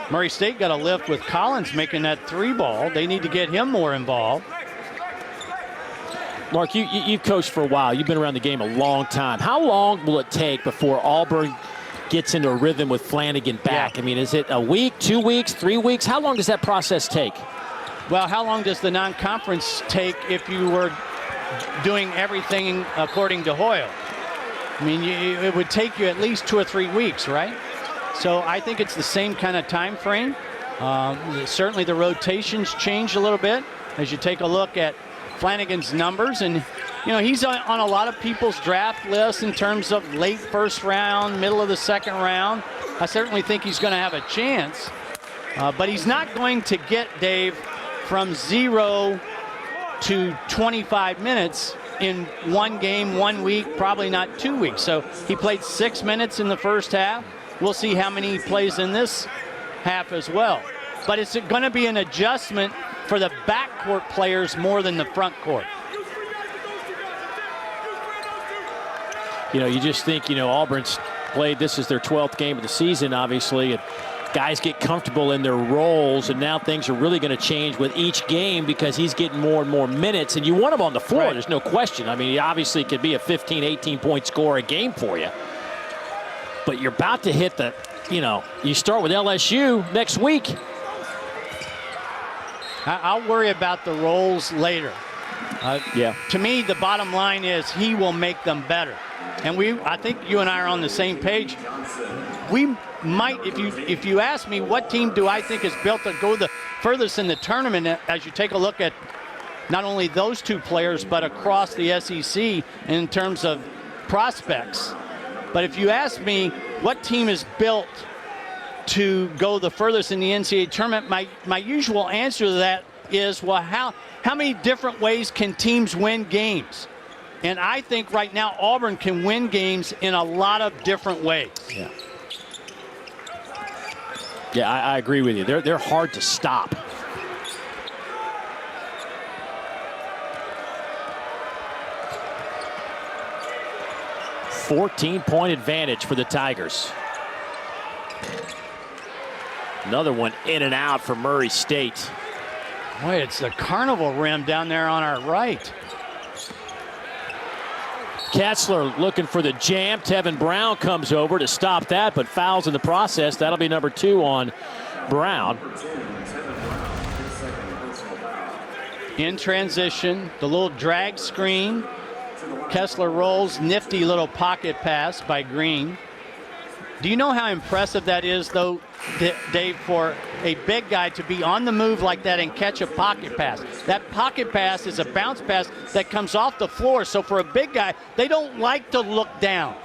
Murray State got a lift with Collins making that 3-ball. They need to get him more involved. Mark, you've coached for a while. You've been around the game a long time. How long will it take before Auburn gets into a rhythm with Flanagan back? Yeah. I mean, is it a week, 2 weeks, 3 weeks? How long does that process take? Well, how long does the non-conference take if you were doing everything according to Hoyle? I mean, it would take you at least 2 or 3 weeks, right? So I think it's the same kind of time frame. Certainly the rotations change a little bit as you take a look at Flanagan's numbers. And, you know, he's on a lot of people's draft lists in terms of late first round, middle of the second round. I certainly think he's going to have a chance. But he's not going to get, Dave, from 0 to 25 minutes in one game, 1 week, probably not 2 weeks. So he played 6 minutes in the first half. We'll see how many he plays in this half as well. But it's going to be an adjustment for the backcourt players more than the front court. You know, you just think, you know, Auburn's played, this is their 12th game of the season, obviously, and guys get comfortable in their roles, and now things are really going to change with each game because he's getting more and more minutes, and you want him on the floor, There's no question. I mean, he obviously could be a 15, 18-point scorer a game for you. But you're about to hit the, you know, you start with LSU next week. I'll worry about the roles later. Yeah. To me, the bottom line is he will make them better. And I think you and I are on the same page. We might, if you ask me what team do I think is built to go the furthest in the tournament, as you take a look at not only those two players, but across the SEC in terms of prospects. But if you ask me what team is built to go the furthest in the NCAA tournament, my usual answer to that is, well, how many different ways can teams win games? And I think right now Auburn can win games in a lot of different ways. Yeah. Yeah, I agree with you. They're hard to stop. $14-point advantage for the Tigers. Another one in and out for Murray State. Boy, it's the carnival rim down there on our right. Kessler looking for the jam. Tevin Brown comes over to stop that, but fouls in the process. That'll be number 2 on Brown. In transition, the little drag screen. Kessler rolls, nifty little pocket pass by Green. Do you know how impressive that is, though, Dave, for a big guy to be on the move like that and catch a pocket pass? That pocket pass is a bounce pass that comes off the floor. So for a big guy, they don't like to look down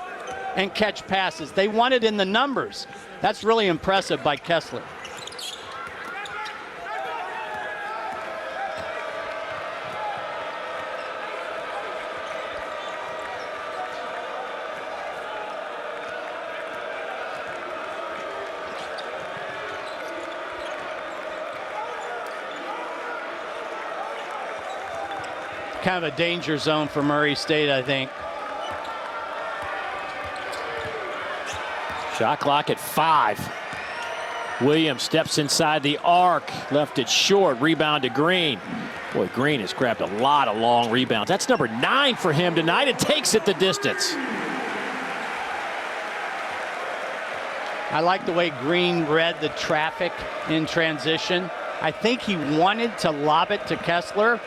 and catch passes. They want it in the numbers. That's really impressive by Kessler. Kind of a danger zone for Murray State, I think. Shot clock at 5. Williams steps inside the arc, left it short, rebound to Green. Boy, Green has grabbed a lot of long rebounds. That's number 9 for him tonight, and takes it the distance. I like the way Green read the traffic in transition. I think he wanted to lob it to Kessler,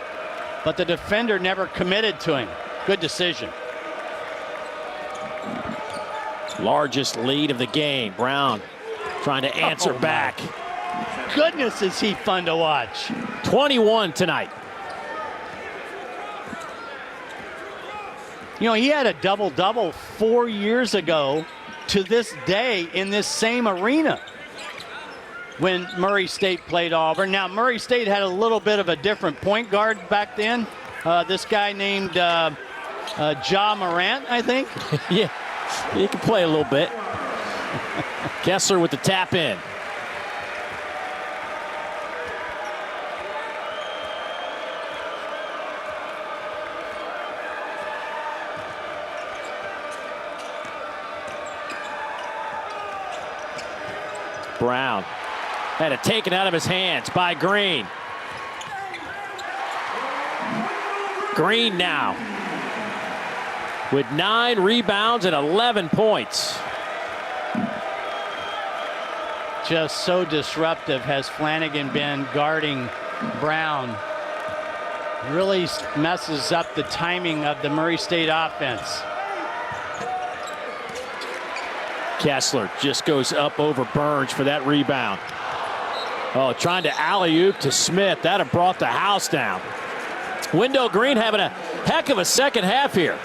but the defender never committed to him. Good decision. Largest lead of the game. Brown trying to answer back. Goodness, is he fun to watch. 21 tonight. You know, he had a double-double 4 years ago to this day in this same arena when Murray State played Auburn. Now, Murray State had a little bit of a different point guard back then. This guy named Ja Morant, I think. Yeah, he can play a little bit. Kessler with the tap in. Brown had it taken out of his hands by Green. Green now with 9 rebounds and 11 points. Just so disruptive has Flanagan been guarding Brown. Really messes up the timing of the Murray State offense. Kessler just goes up over Burns for that rebound. Oh, trying to alley-oop to Smith. That have brought the house down. Wendell Green having a heck of a second half here.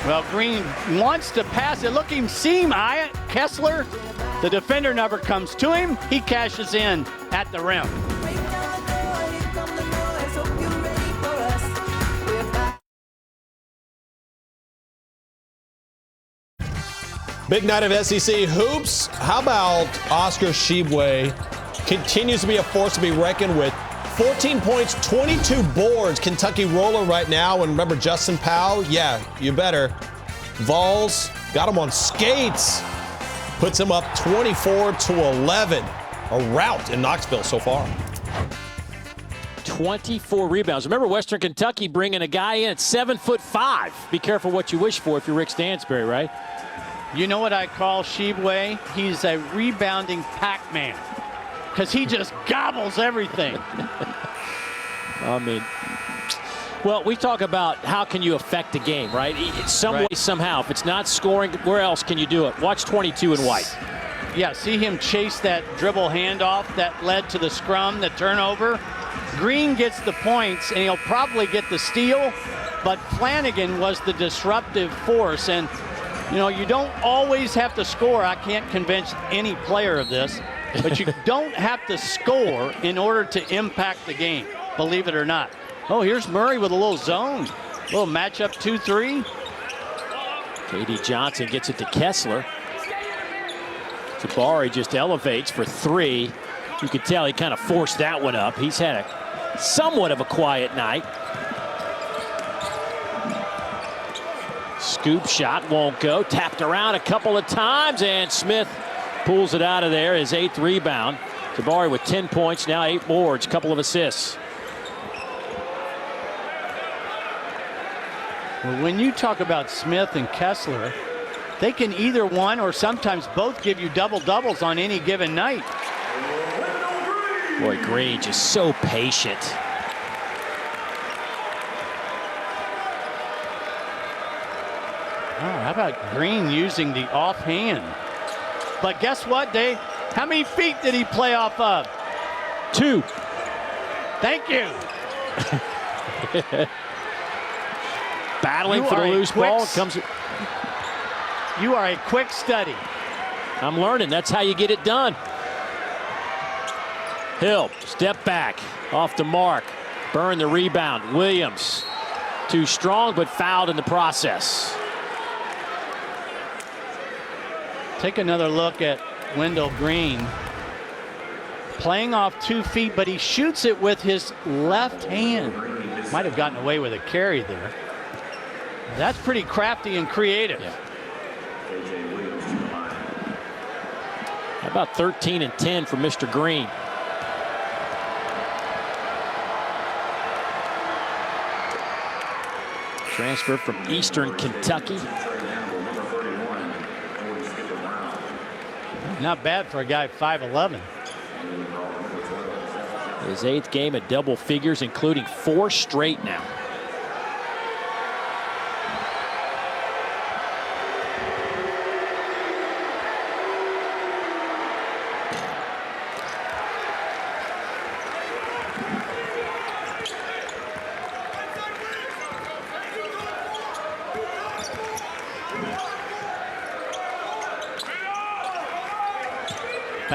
Well, Green wants to pass it. Look him seam eye it. Kessler, the defender never comes to him. He cashes in at the rim. Big night of SEC hoops. How about Oscar Tshiebwe continues to be a force to be reckoned with. 14 points, 22 boards. Kentucky roller right now. And remember Justin Powell? Yeah, you better. Vols got him on skates. Puts him up 24-11. A rout in Knoxville so far. 24 rebounds. Remember Western Kentucky bringing a guy in at 7'5". Be careful what you wish for if you're Rick Stansbury, right? You know what I call Tshiebwe? He's a rebounding Pac-Man because he just gobbles everything. I mean, well, we talk about how can you affect the game, right? Some way, somehow. If it's not scoring, where else can you do it? Watch 22 in white. Yeah, see him chase that dribble handoff that led to the scrum, the turnover. Green gets the points, and he'll probably get the steal, but Flanagan was the disruptive force. And you know, you don't always have to score. I can't convince any player of this, but you don't have to score in order to impact the game, believe it or not. Oh, here's Murray with a little zone. A little matchup 2-3. K.D. Johnson gets it to Kessler. Jabari just elevates for 3. You can tell he kind of forced that one up. He's had a somewhat of a quiet night. Scoop shot won't go. Tapped around a couple of times, and Smith pulls it out of there. His 8th rebound. Jabari with 10 points, now 8 boards, couple of assists. Well, when you talk about Smith and Kessler, they can either one or sometimes both give you double-doubles on any given night. Boy, Green just so patient. Oh, how about Green using the offhand? But guess what, Dave? How many feet did he play off of? 2. Thank you. Battling for the loose ball. You are a quick study. I'm learning. That's how you get it done. Hill, step back, off the mark. Burn the rebound. Williams, too strong, but fouled in the process. Take another look at Wendell Green. Playing off 2 feet, but he shoots it with his left hand. Might have gotten away with a carry there. That's pretty crafty and creative. Yeah. How about 13 and 10 for Mr. Green? Transfer from Eastern Kentucky. Not bad for a guy 5'11". His 8th game at double figures, including 4 straight now.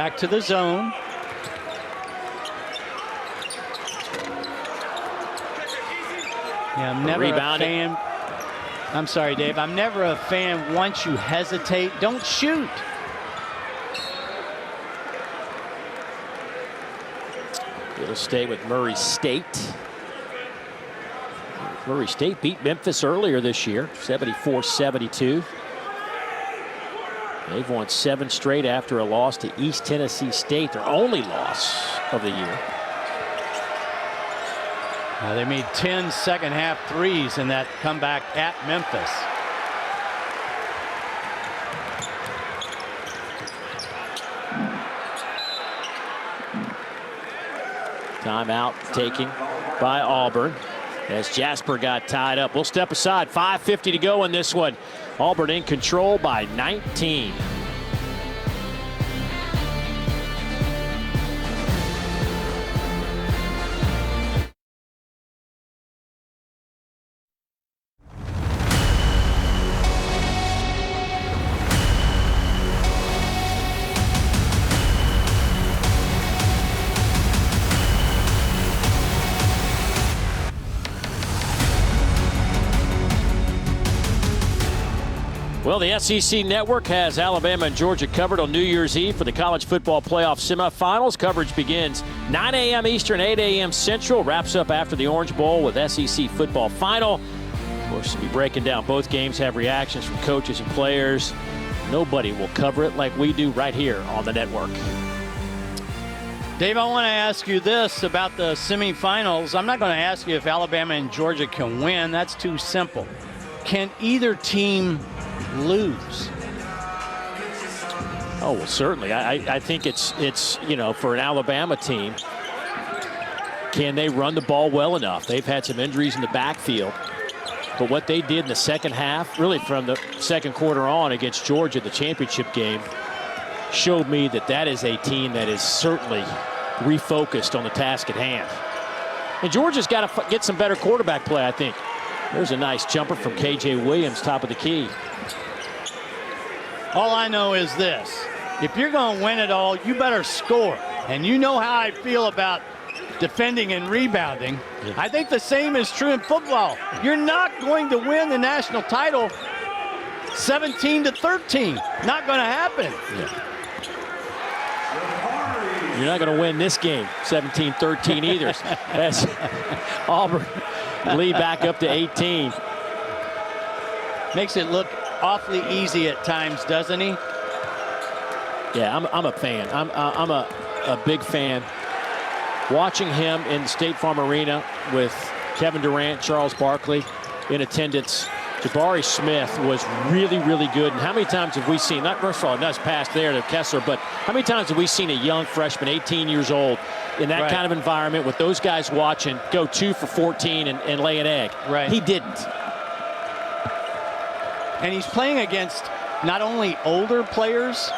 Back to the zone. Yeah, I'm never a fan. I'm sorry, Dave. I'm never a fan once you hesitate. Don't shoot. It'll stay with Murray State. Murray State beat Memphis earlier this year, 74-72. They've won 7 straight after a loss to East Tennessee State, their only loss of the year. They made 10 second-half threes in that comeback at Memphis. Timeout taking by Auburn as Jasper got tied up. We'll step aside. 5:50 to go in this one. Auburn in control by 19. Well, the SEC Network has Alabama and Georgia covered on New Year's Eve for the college football playoff semifinals. Coverage begins 9 a.m. Eastern, 8 a.m. Central. Wraps up after the Orange Bowl with SEC football final. Of course, we'll be breaking down both games, have reactions from coaches and players. Nobody will cover it like we do right here on the network. Dave, I want to ask you this about the semifinals. I'm not going to ask you if Alabama and Georgia can win. That's too simple. Can either team lose? Oh, well, certainly. I think it's you know, for an Alabama team, can they run the ball well enough? They've had some injuries in the backfield. But what they did in the second half, really from the second quarter on against Georgia, the championship game, showed me that that is a team that is certainly refocused on the task at hand. And Georgia's got to get some better quarterback play, I think. There's a nice jumper from K.J. Williams, top of the key. All I know is this. If you're going to win it all, you better score. And you know how I feel about defending and rebounding. Yeah. I think the same is true in football. You're not going to win the national title 17-13. Not going to happen. Yeah. You're not going to win this game 17-13 either. As Auburn lead back up to 18. Makes it look awfully easy at times, doesn't he? Yeah, I'm a fan. I'm a big fan. Watching him in State Farm Arena with Kevin Durant, Charles Barkley in attendance. Jabari Smith was really, really good. And how many times have we seen, not first of all, a nice pass there to Kessler, but how many times have we seen a young freshman, 18 years old, in that kind of environment with those guys watching, go 2 for 14 and lay an egg? Right. He didn't. And he's playing against not only older players,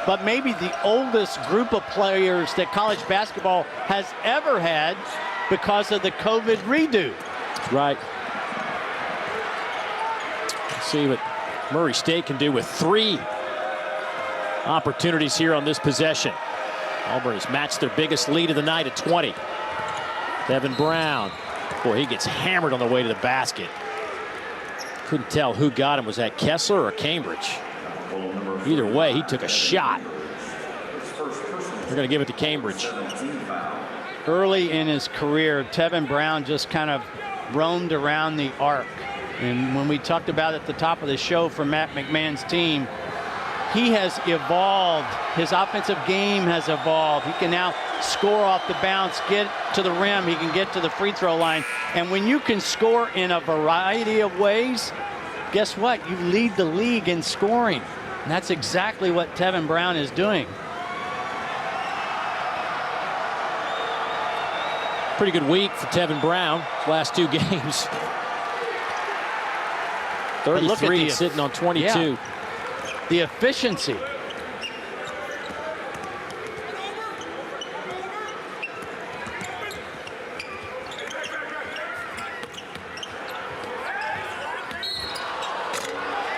but maybe the oldest group of players that college basketball has ever had because of the COVID redo. Right. Let's see what Murray State can do with 3 opportunities here on this possession. Auburn has matched their biggest lead of the night at 20. Devin Brown. Boy, he gets hammered on the way to the basket. Couldn't tell who got him. Was that Kessler or Cambridge? Either way, he took a shot. They're going to give it to Cambridge. Early in his career, Tevin Brown just kind of roamed around the arc. And when we talked about at the top of the show for Matt McMahon's team, he has evolved. His offensive game has evolved. He can now score off the bounce, get to the rim. He can get to the free throw line. And when you can score in a variety of ways, guess what? You lead the league in scoring. And that's exactly what Tevin Brown is doing. Pretty good week for Tevin Brown. Last 2 games. 33 sitting on 22. Yeah. The efficiency.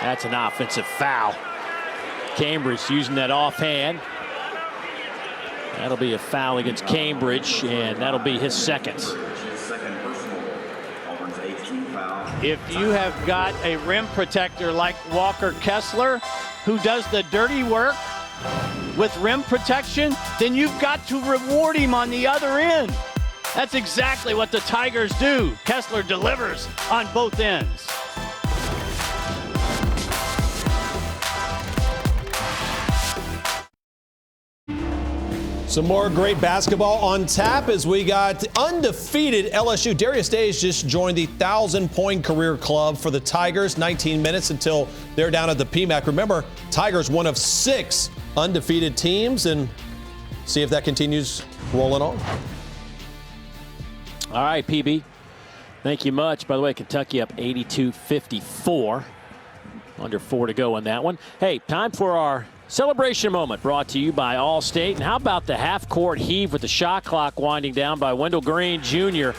That's an offensive foul. Cambridge using that offhand. That'll be a foul against Cambridge, and that'll be his second. If you have got a rim protector like Walker Kessler, who does the dirty work with rim protection, then you've got to reward him on the other end. That's exactly what the Tigers do. Kessler delivers on both ends. Some more great basketball on tap as we got undefeated LSU. Darius Days just joined the 1,000-point career club for the Tigers. 19 minutes until they're down at the PMAC. Remember, Tigers one of 6 undefeated teams, and see if that continues rolling on. All right, PB. Thank you much. By the way, Kentucky up 82-54. Under 4 to go in that one. Hey, time for our celebration moment brought to you by Allstate. And how about the half-court heave with the shot clock winding down by Wendell Green Jr.,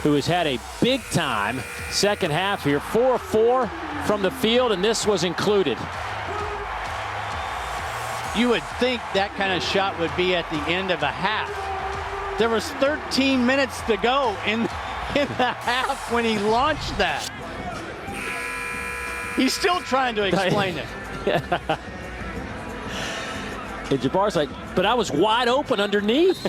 who has had a big-time second half here. 4 of 4 from the field, and this was included. You would think that kind of shot would be at the end of a half. There was 13 minutes to go in the half when he launched that. He's still trying to explain it. And Jabbar's like, but I was wide open underneath.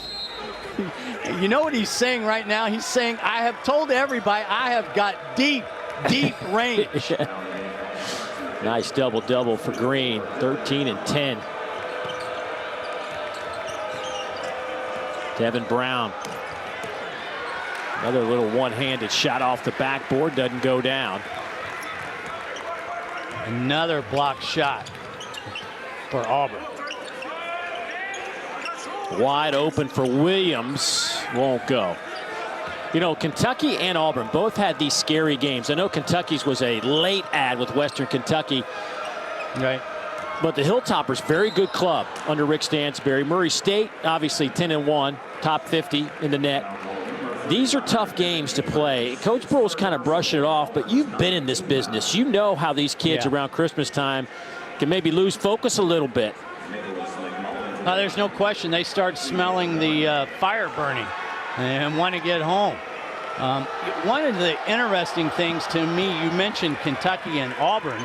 You know what he's saying right now? He's saying, I have told everybody I have got deep, deep range. Nice double-double for Green, 13 and 10. Devin Brown. Another little one-handed shot off the backboard, doesn't go down. Another block shot for Auburn. Wide open for Williams, won't go. You know, Kentucky and Auburn both had these scary games. I know Kentucky's was a late ad with Western Kentucky. Right. But the Hilltoppers, very good club under Rick Stansbury. Murray State, obviously 10-1, top 50 in the net. These are tough games to play. Coach Burrell's kind of brushing it off, but you've been in this business. You know how these kids around Christmas time can maybe lose focus a little bit. There's no question they start smelling the fire burning and want to get home. One of the interesting things to me, you mentioned Kentucky and Auburn.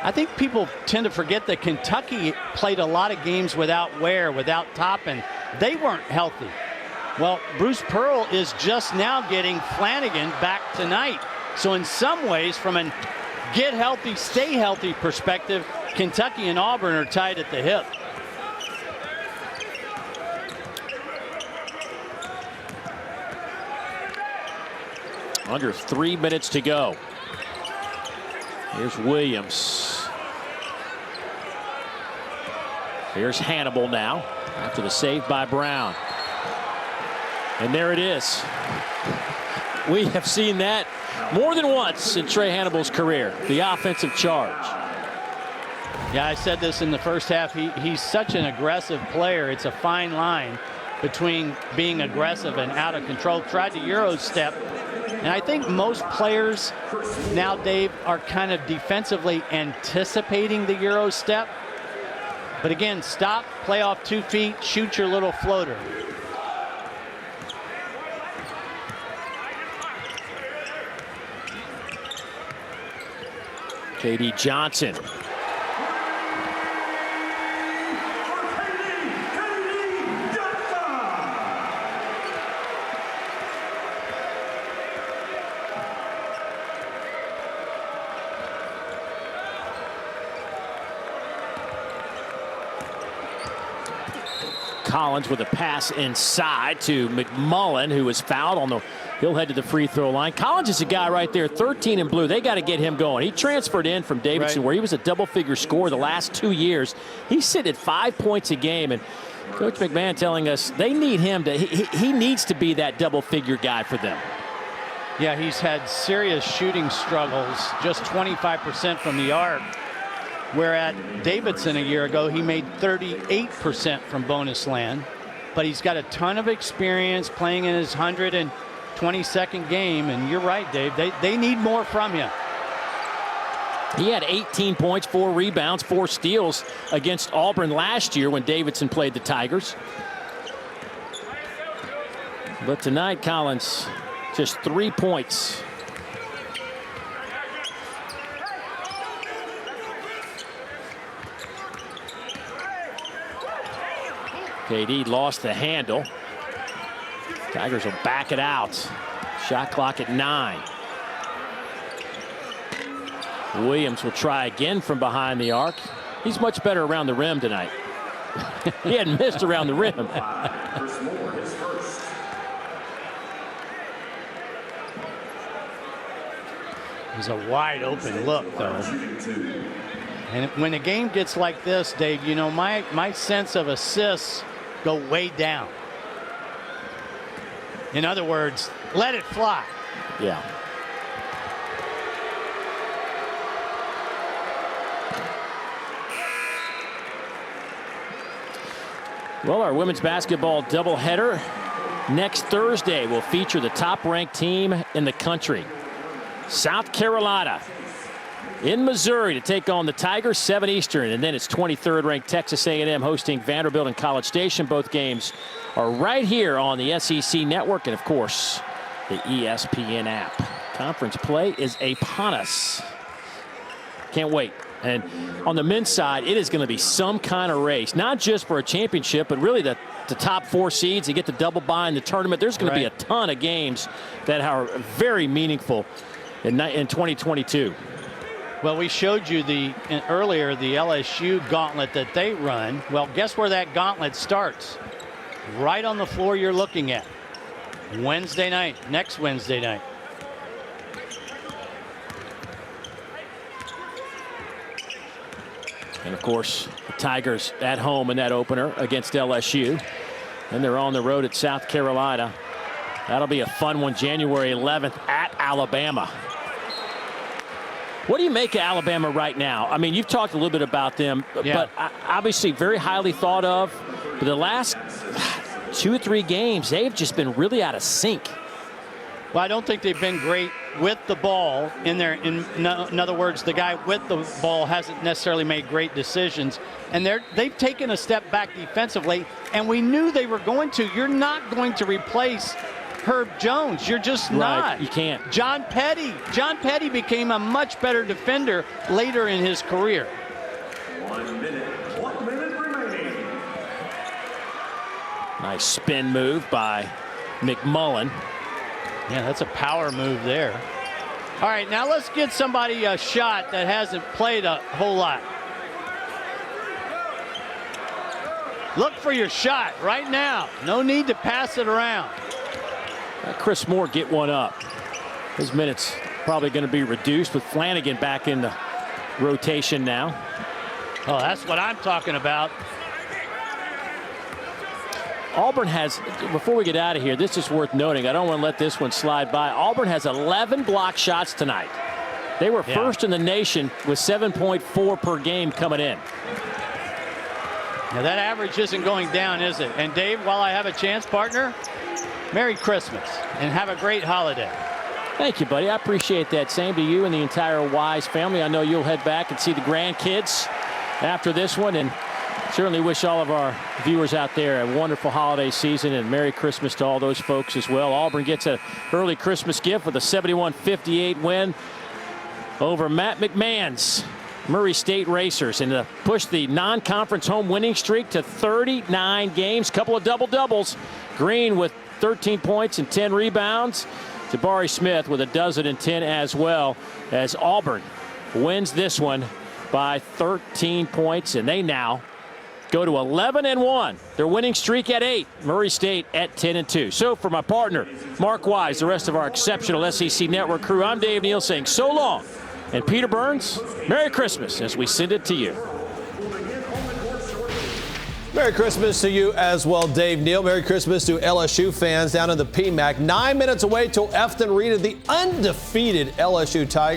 I think people tend to forget that Kentucky played a lot of games without Ware, without Toppin. They weren't healthy. Well, Bruce Pearl is just now getting Flanagan back tonight. So in some ways, from an get healthy, stay healthy perspective, Kentucky and Auburn are tied at the hip. Under 3 minutes to go. Here's Williams. Here's Hannibal now after the save by Brown. And there it is. We have seen that more than once in Trey Hannibal's career, the offensive charge. Yeah, I said this in the first half. He's such an aggressive player. It's a fine line between being aggressive and out of control. Tried the Euro step. And I think most players now, Dave, are kind of defensively anticipating the Euro step. But again, stop, play off 2 feet, shoot your little floater. K.D. Johnson. Collins with a pass inside to McMullen, who was fouled on the. He'll head to the free throw line. Collins is a guy right there, 13 in blue. They got to get him going. He transferred in from Davidson, where he was a double-figure scorer the last 2 years. He's sitting at 5 points a game, and Coach McMahon telling us they need him to. He needs to be that double-figure guy for them. Yeah, he's had serious shooting struggles, just 25% from the arc. Where at Davidson a year ago, he made 38% from bonus land. But he's got a ton of experience playing in his 122nd game. And you're right, Dave. They need more from him. He had 18 points, 4 rebounds, 4 steals against Auburn last year when Davidson played the Tigers. But tonight, Collins, just 3 points. KD lost the handle. Tigers will back it out. Shot clock at 9. Williams will try again from behind the arc. He's much better around the rim tonight. He hadn't missed around the rim. It was a wide open look, though. And when a game gets like this, Dave, you know, my sense of assists go way down. In other words, let it fly. Yeah. Well, our women's basketball doubleheader next Thursday will feature the top-ranked team in the country, South Carolina, in Missouri to take on the Tigers, 7 Eastern, and then it's 23rd-ranked Texas A&M hosting Vanderbilt in College Station. Both games are right here on the SEC Network and, of course, the ESPN app. Conference play is upon us. Can't wait. And on the men's side, it is going to be some kind of race, not just for a championship, but really the top 4 seeds to get the double bye in the tournament. There's going to be a ton of games that are very meaningful in 2022. Well, we showed you earlier the LSU gauntlet that they run. Well, guess where that gauntlet starts? Right on the floor you're looking at. Wednesday night, next Wednesday night. And, of course, the Tigers at home in that opener against LSU. And they're on the road at South Carolina. That'll be a fun one, January 11th at Alabama. What do you make of Alabama right now? I mean, you've talked a little bit about them, but obviously very highly thought of. But the last 2 or 3 games, they've just been really out of sync. Well, I don't think they've been great with the ball in there. In other words, the guy with the ball hasn't necessarily made great decisions. And they've taken a step back defensively, and we knew they were going to. You're not going to replace Herb Jones. You're just not. You can't. John Petty became a much better defender later in his career. 1 minute remaining. Nice spin move by McMullen. Yeah, that's a power move there. All right, now let's get somebody a shot that hasn't played a whole lot. Look for your shot right now. No need to pass it around. Chris Moore get one up. His minutes probably going to be reduced with Flanagan back in the rotation now. Oh, that's what I'm talking about. Auburn has, before we get out of here, this is worth noting. I don't want to let this one slide by. Auburn has 11 block shots tonight. They were first in the nation with 7.4 per game coming in. Now that average isn't going down, is it? And Dave, while I have a chance, partner, Merry Christmas and have a great holiday. Thank you, buddy. I appreciate that. Same to you and the entire Wise family. I know you'll head back and see the grandkids after this one, and certainly wish all of our viewers out there a wonderful holiday season and Merry Christmas to all those folks as well. Auburn gets an early Christmas gift with a 71-58 win over Matt McMahon's Murray State Racers, and to push the non-conference home winning streak to 39 games. Couple of double-doubles. Green with 13 points and 10 rebounds. Jabari Smith with a dozen and 10 as well, as Auburn wins this one by 13 points, and they now go to 11-1. Their winning streak at 8. Murray State at 10-2. So for my partner, Mark Wise, the rest of our exceptional SEC Network crew, I'm Dave Neal saying so long. And Peter Burns, Merry Christmas as we send it to you. Merry Christmas to you as well, Dave Neal. Merry Christmas to LSU fans down in the PMAC. 9 minutes away till Efton Reed, the undefeated LSU Tigers.